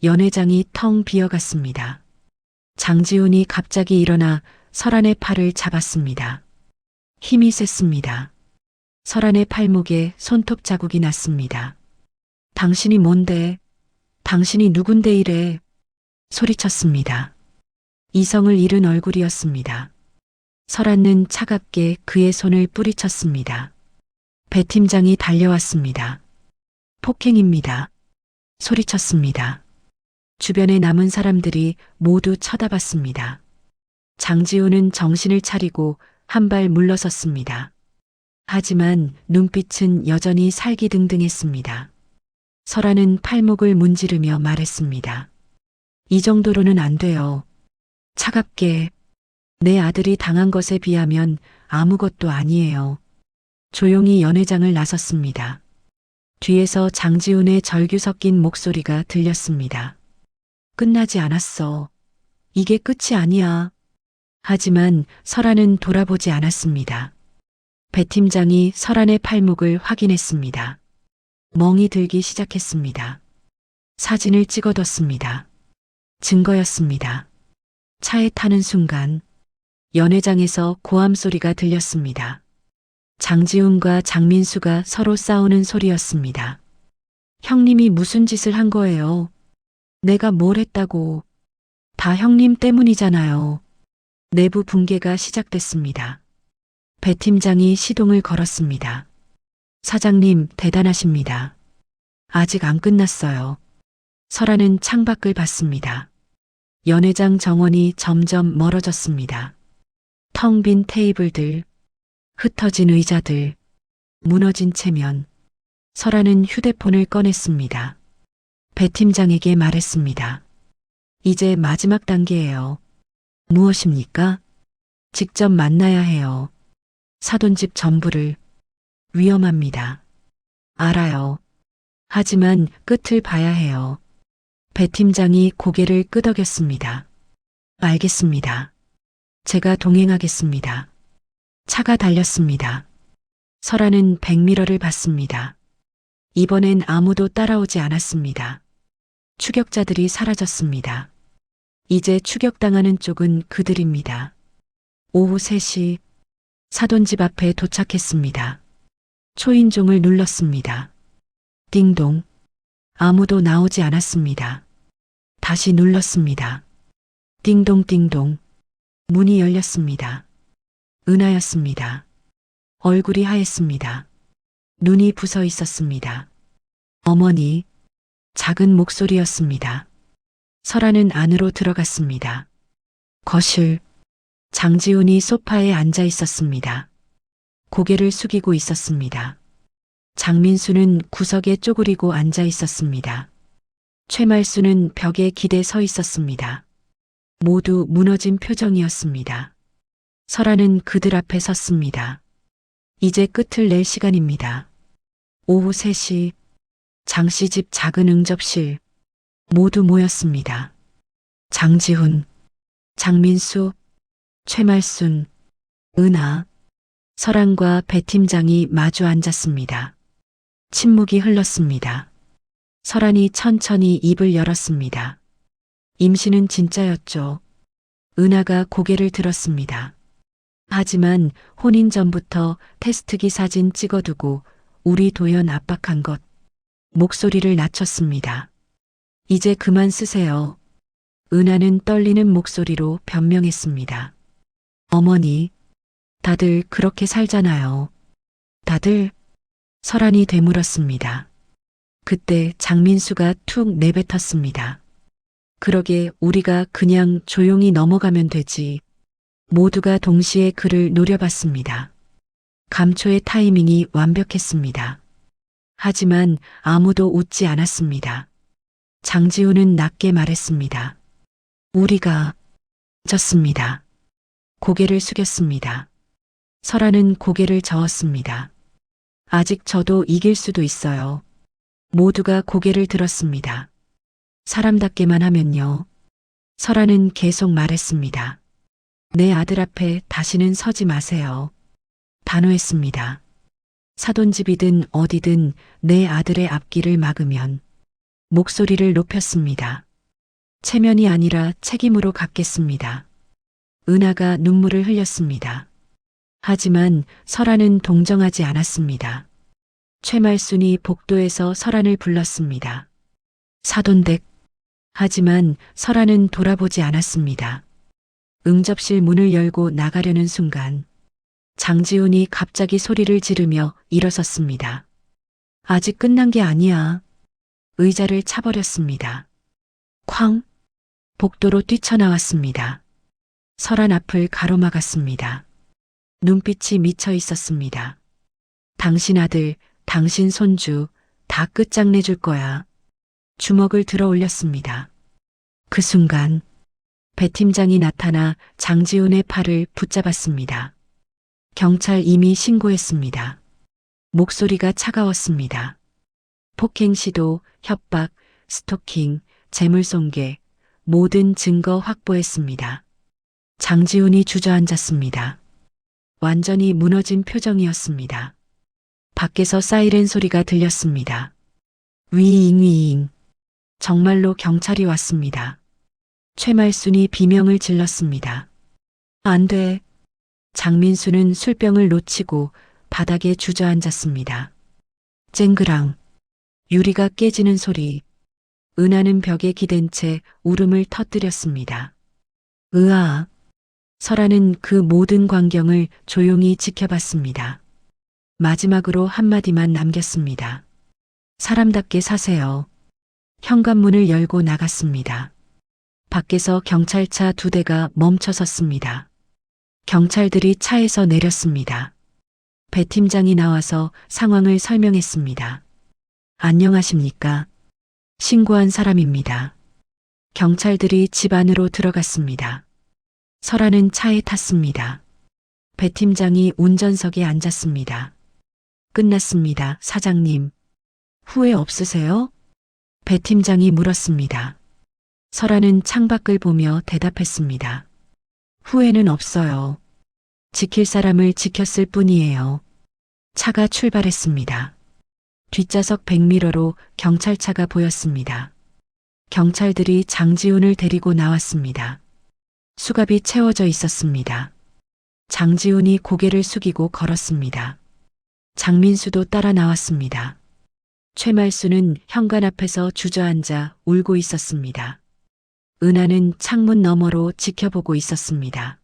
연회장이 텅 비어갔습니다. 장지훈이 갑자기 일어나 설안의 팔을 잡았습니다. 힘이 셌습니다. 설안의 팔목에 손톱 자국이 났습니다. 당신이 뭔데? 당신이 누군데 이래? 소리쳤습니다. 이성을 잃은 얼굴이었습니다. 설안은 차갑게 그의 손을 뿌리쳤습니다. 배 팀장이 달려왔습니다. 폭행입니다. 소리쳤습니다. 주변에 남은 사람들이 모두 쳐다봤습니다. 장지우는 정신을 차리고 한 발 물러섰습니다. 하지만 눈빛은 여전히 살기등등했습니다. 설아는 팔목을 문지르며 말했습니다. 이 정도로는 안 돼요. 차갑게. 내 아들이 당한 것에 비하면 아무것도 아니에요. 조용히 연회장을 나섰습니다. 뒤에서 장지훈의 절규 섞인 목소리가 들렸습니다. 끝나지 않았어. 이게 끝이 아니야. 하지만 설아는 돌아보지 않았습니다. 배 팀장이 설안의 팔목을 확인했습니다. 멍이 들기 시작했습니다. 사진을 찍어뒀습니다. 증거였습니다. 차에 타는 순간 연회장에서 고함 소리가 들렸습니다. 장지훈과 장민수가 서로 싸우는 소리였습니다. 형님이 무슨 짓을 한 거예요? 내가 뭘 했다고? 다 형님 때문이잖아요. 내부 붕괴가 시작됐습니다. 배 팀장이 시동을 걸었습니다. 사장님, 대단하십니다. 아직 안 끝났어요. 설아는 창밖을 봤습니다. 연회장 정원이 점점 멀어졌습니다. 텅 빈 테이블들, 흩어진 의자들, 무너진 체면. 설아는 휴대폰을 꺼냈습니다. 배 팀장에게 말했습니다. 이제 마지막 단계예요. 무엇입니까? 직접 만나야 해요. 사돈집 전부를. 위험합니다. 알아요. 하지만 끝을 봐야 해요. 배 팀장이 고개를 끄덕였습니다. 알겠습니다. 제가 동행하겠습니다. 차가 달렸습니다. 설아는 백미러를 봤습니다. 이번엔 아무도 따라오지 않았습니다. 추격자들이 사라졌습니다. 이제 추격당하는 쪽은 그들입니다. 오후 3시 사돈집 앞에 도착했습니다. 초인종을 눌렀습니다. 띵동. 아무도 나오지 않았습니다. 다시 눌렀습니다. 띵동띵동. 문이 열렸습니다. 은하였습니다. 얼굴이 하였습니다. 눈이 부서 있었습니다. 어머니. 작은 목소리였습니다. 설아는 안으로 들어갔습니다. 거실. 장지훈이 소파에 앉아 있었습니다. 고개를 숙이고 있었습니다. 장민수는 구석에 쪼그리고 앉아 있었습니다. 최말수는 벽에 기대 서 있었습니다. 모두 무너진 표정이었습니다. 설아는 그들 앞에 섰습니다. 이제 끝을 낼 시간입니다. 오후 3시 장씨 집 작은 응접실. 모두 모였습니다. 장지훈, 장민수, 최말순, 은하, 설안과 배 팀장이 마주 앉았습니다. 침묵이 흘렀습니다. 설안이 천천히 입을 열었습니다. 임신은 진짜였죠. 은하가 고개를 들었습니다. 하지만 혼인 전부터 테스트기 사진 찍어두고 우리 도연 압박한 것. 목소리를 낮췄습니다. 이제 그만 쓰세요. 은하는 떨리는 목소리로 변명했습니다. 어머니, 다들 그렇게 살잖아요. 다들? 설안이 되물었습니다. 그때 장민수가 툭 내뱉었습니다. 그러게 우리가 그냥 조용히 넘어가면 되지. 모두가 동시에 그를 노려봤습니다. 감초의 타이밍이 완벽했습니다. 하지만 아무도 웃지 않았습니다. 장지훈은 낮게 말했습니다. 우리가 졌습니다. 고개를 숙였습니다. 설아는 고개를 저었습니다. 아직 저도 이길 수도 있어요. 모두가 고개를 들었습니다. 사람답게만 하면요. 설아는 계속 말했습니다. 내 아들 앞에 다시는 서지 마세요. 단호했습니다. 사돈집이든 어디든 내 아들의 앞길을 막으면. 목소리를 높였습니다. 체면이 아니라 책임으로 갚겠습니다. 은하가 눈물을 흘렸습니다. 하지만 설아는 동정하지 않았습니다. 최말순이 복도에서 설아를 불렀습니다. 사돈댁. 하지만 설아는 돌아보지 않았습니다. 응접실 문을 열고 나가려는 순간 장지훈이 갑자기 소리를 지르며 일어섰습니다. 아직 끝난 게 아니야. 의자를 차버렸습니다. 쾅! 복도로 뛰쳐나왔습니다. 설안 앞을 가로막았습니다. 눈빛이 미쳐 있었습니다. 당신 아들, 당신 손주 다 끝장내줄 거야. 주먹을 들어 올렸습니다. 그 순간 배 팀장이 나타나 장지훈의 팔을 붙잡았습니다. 경찰 이미 신고했습니다. 목소리가 차가웠습니다. 폭행 시도, 협박, 스토킹, 재물손괴, 모든 증거 확보했습니다. 장지훈이 주저앉았습니다. 완전히 무너진 표정이었습니다. 밖에서 사이렌 소리가 들렸습니다. 위잉 위잉. 정말로 경찰이 왔습니다. 최말순이 비명을 질렀습니다. 안 돼. 장민수는 술병을 놓치고 바닥에 주저앉았습니다. 쨍그랑. 유리가 깨지는 소리. 은하는 벽에 기댄 채 울음을 터뜨렸습니다. 으아. 설아는 그 모든 광경을 조용히 지켜봤습니다. 마지막으로 한마디만 남겼습니다. 사람답게 사세요. 현관문을 열고 나갔습니다. 밖에서 경찰차 2대가 멈춰 섰습니다. 경찰들이 차에서 내렸습니다. 배 팀장이 나와서 상황을 설명했습니다. 안녕하십니까? 신고한 사람입니다. 경찰들이 집 안으로 들어갔습니다. 설아는 차에 탔습니다. 배 팀장이 운전석에 앉았습니다. 끝났습니다, 사장님. 후회 없으세요? 배 팀장이 물었습니다. 설아는 창밖을 보며 대답했습니다. 후회는 없어요. 지킬 사람을 지켰을 뿐이에요. 차가 출발했습니다. 뒷좌석 백미러로 경찰차가 보였습니다. 경찰들이 장지훈을 데리고 나왔습니다. 수갑이 채워져 있었습니다. 장지훈이 고개를 숙이고 걸었습니다. 장민수도 따라 나왔습니다. 최말수는 현관 앞에서 주저앉아 울고 있었습니다. 은하는 창문 너머로 지켜보고 있었습니다.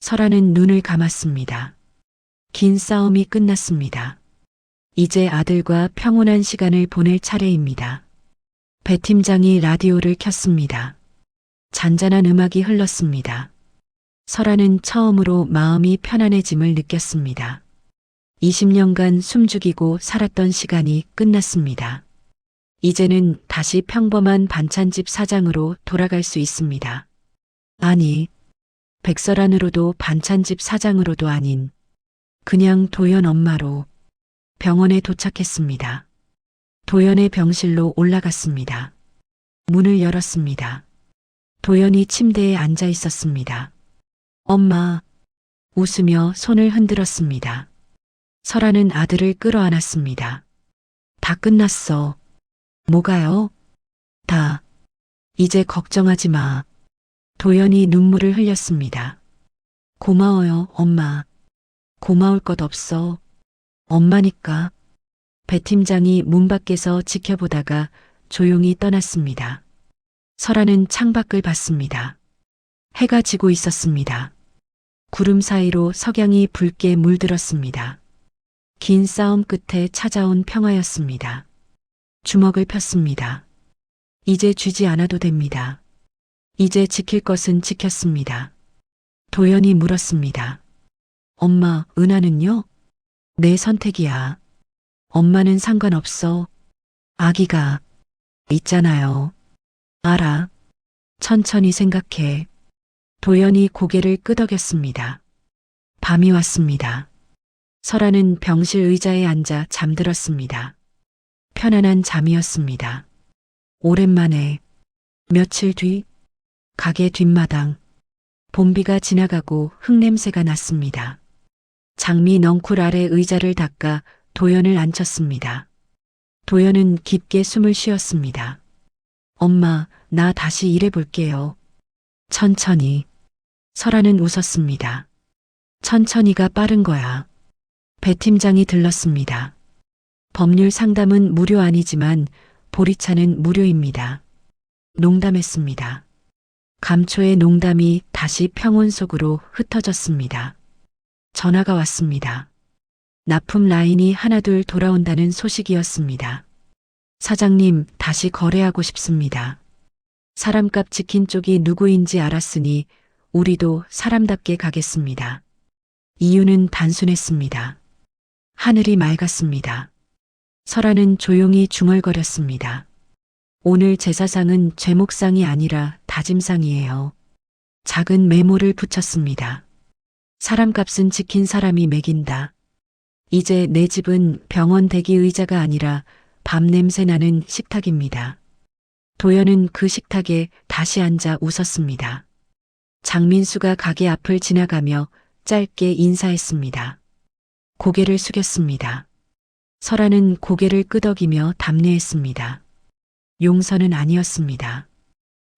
설아는 눈을 감았습니다. 긴 싸움이 끝났습니다. 이제 아들과 평온한 시간을 보낼 차례입니다. 배 팀장이 라디오를 켰습니다. 잔잔한 음악이 흘렀습니다. 설아는 처음으로 마음이 편안해짐을 느꼈습니다. 20년간 숨죽이고 살았던 시간이 끝났습니다. 이제는 다시 평범한 반찬집 사장으로 돌아갈 수 있습니다. 아니, 백설안으로도 반찬집 사장으로도 아닌 그냥 도연 엄마로 병원에 도착했습니다. 도연의 병실로 올라갔습니다. 문을 열었습니다. 도연이 침대에 앉아 있었습니다. 엄마, 웃으며 손을 흔들었습니다. 설아는 아들을 끌어안았습니다. 다 끝났어. 뭐가요? 다. 이제 걱정하지 마. 도연이 눈물을 흘렸습니다. 고마워요, 엄마. 고마울 것 없어. 엄마니까. 배 팀장이 문 밖에서 지켜보다가 조용히 떠났습니다. 설아는 창밖을 봤습니다. 해가 지고 있었습니다. 구름 사이로 석양이 붉게 물들었습니다. 긴 싸움 끝에 찾아온 평화였습니다. 주먹을 폈습니다. 이제 쥐지 않아도 됩니다. 이제 지킬 것은 지켰습니다. 도연이 물었습니다. 엄마, 은하는요? 내 선택이야. 엄마는 상관없어. 아기가 있잖아요. 알아. 천천히 생각해. 도연이 고개를 끄덕였습니다. 밤이 왔습니다. 설아는 병실 의자에 앉아 잠들었습니다. 편안한 잠이었습니다. 오랜만에 며칠 뒤 가게 뒷마당 봄비가 지나가고 흙냄새가 났습니다. 장미 넝쿨 아래 의자를 닦아 도연을 앉혔습니다. 도연은 깊게 숨을 쉬었습니다. 엄마, 나 다시 일해볼게요. 천천히. 설아는 웃었습니다. 천천히가 빠른 거야. 배 팀장이 들렀습니다. 법률 상담은 무료 아니지만 보리차는 무료입니다. 농담했습니다. 감초의 농담이 다시 평온 속으로 흩어졌습니다. 전화가 왔습니다. 납품 라인이 하나둘 돌아온다는 소식이었습니다. 사장님, 다시 거래하고 싶습니다. 사람값 지킨 쪽이 누구인지 알았으니 우리도 사람답게 가겠습니다. 이유는 단순했습니다. 하늘이 맑았습니다. 설아는 조용히 중얼거렸습니다. 오늘 제사상은 죄목상이 아니라 다짐상이에요. 작은 메모를 붙였습니다. 사람값은 지킨 사람이 매긴다. 이제 내 집은 병원 대기 의자가 아니라 밤 냄새 나는 식탁입니다. 도연은 그 식탁에 다시 앉아 웃었습니다. 장민수가 가게 앞을 지나가며 짧게 인사했습니다. 고개를 숙였습니다. 설아는 고개를 끄덕이며 답례했습니다. 용서는 아니었습니다.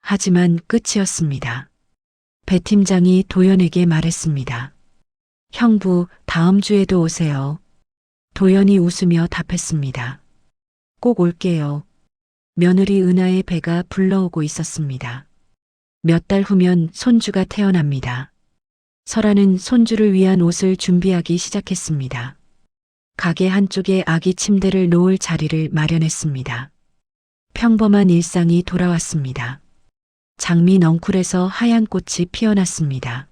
하지만 끝이었습니다. 배 팀장이 도연에게 말했습니다. 형부, 다음 주에도 오세요. 도연이 웃으며 답했습니다. 꼭 올게요. 며느리 은하의 배가 불러오고 있었습니다. 몇 달 후면 손주가 태어납니다. 설아는 손주를 위한 옷을 준비하기 시작했습니다. 가게 한쪽에 아기 침대를 놓을 자리를 마련했습니다. 평범한 일상이 돌아왔습니다. 장미 넝쿨에서 하얀 꽃이 피어났습니다.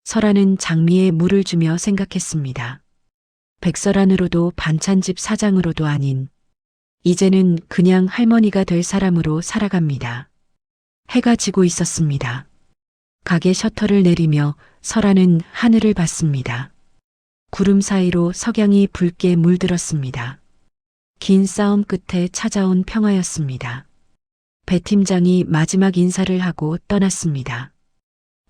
설아는 장미에 물을 주며 생각했습니다. 백설안으로도 반찬집 사장으로도 아닌 이제는 그냥 할머니가 될 사람으로 살아갑니다. 해가 지고 있었습니다. 가게 셔터를 내리며 설아는 하늘을 봤습니다. 구름 사이로 석양이 붉게 물들었습니다. 긴 싸움 끝에 찾아온 평화였습니다. 배 팀장이 마지막 인사를 하고 떠났습니다.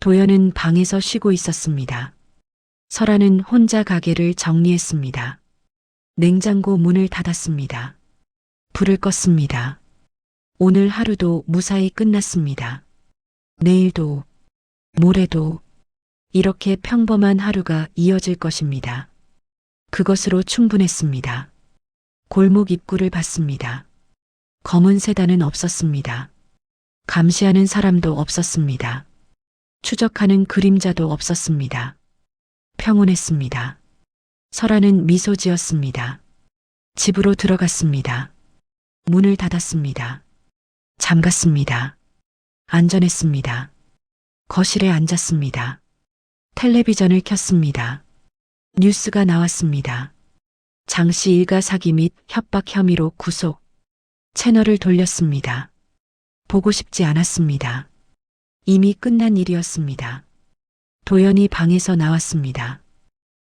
도연은 방에서 쉬고 있었습니다. 설아는 혼자 가게를 정리했습니다. 냉장고 문을 닫았습니다. 불을 껐습니다. 오늘 하루도 무사히 끝났습니다. 내일도, 모레도 이렇게 평범한 하루가 이어질 것입니다. 그것으로 충분했습니다. 골목 입구를 봤습니다. 검은 세단은 없었습니다. 감시하는 사람도 없었습니다. 추적하는 그림자도 없었습니다. 평온했습니다. 설아는 미소 지었습니다. 집으로 들어갔습니다. 문을 닫았습니다. 잠갔습니다. 안전했습니다. 거실에 앉았습니다. 텔레비전을 켰습니다. 뉴스가 나왔습니다. 장씨 일가 사기 및 협박 혐의로 구속. 채널을 돌렸습니다. 보고 싶지 않았습니다. 이미 끝난 일이었습니다. 도연이 방에서 나왔습니다.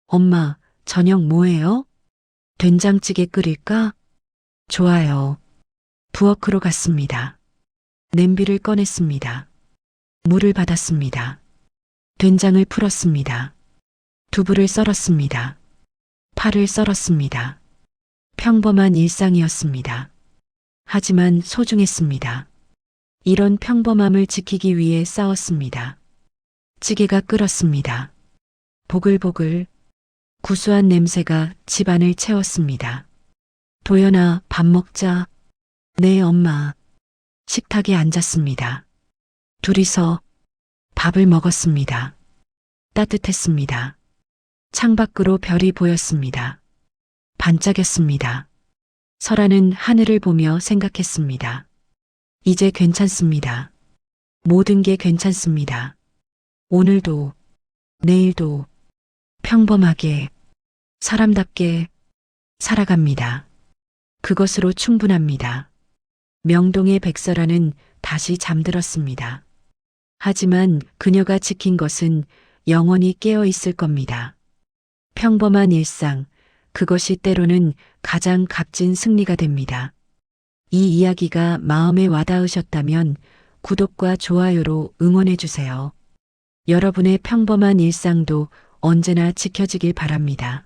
엄마, 저녁 뭐해요? 된장찌개 끓일까? 좋아요. 부엌으로 갔습니다. 냄비를 꺼냈습니다. 물을 받았습니다. 된장을 풀었습니다. 두부를 썰었습니다. 파를 썰었습니다. 평범한 일상이었습니다. 하지만 소중했습니다. 이런 평범함을 지키기 위해 싸웠습니다. 찌개가 끓었습니다. 보글보글 구수한 냄새가 집안을 채웠습니다. 도연아, 밥 먹자. 네, 엄마. 식탁에 앉았습니다. 둘이서 밥을 먹었습니다. 따뜻했습니다. 창밖으로 별이 보였습니다. 반짝였습니다. 설아는 하늘을 보며 생각했습니다. 이제 괜찮습니다. 모든 게 괜찮습니다. 오늘도, 내일도 평범하게, 사람답게 살아갑니다. 그것으로 충분합니다. 명동의 백설아는 다시 잠들었습니다. 하지만 그녀가 지킨 것은 영원히 깨어 있을 겁니다. 평범한 일상, 그것이 때로는 가장 값진 승리가 됩니다. 이 이야기가 마음에 와닿으셨다면 구독과 좋아요로 응원해 주세요. 여러분의 평범한 일상도 언제나 지켜지길 바랍니다.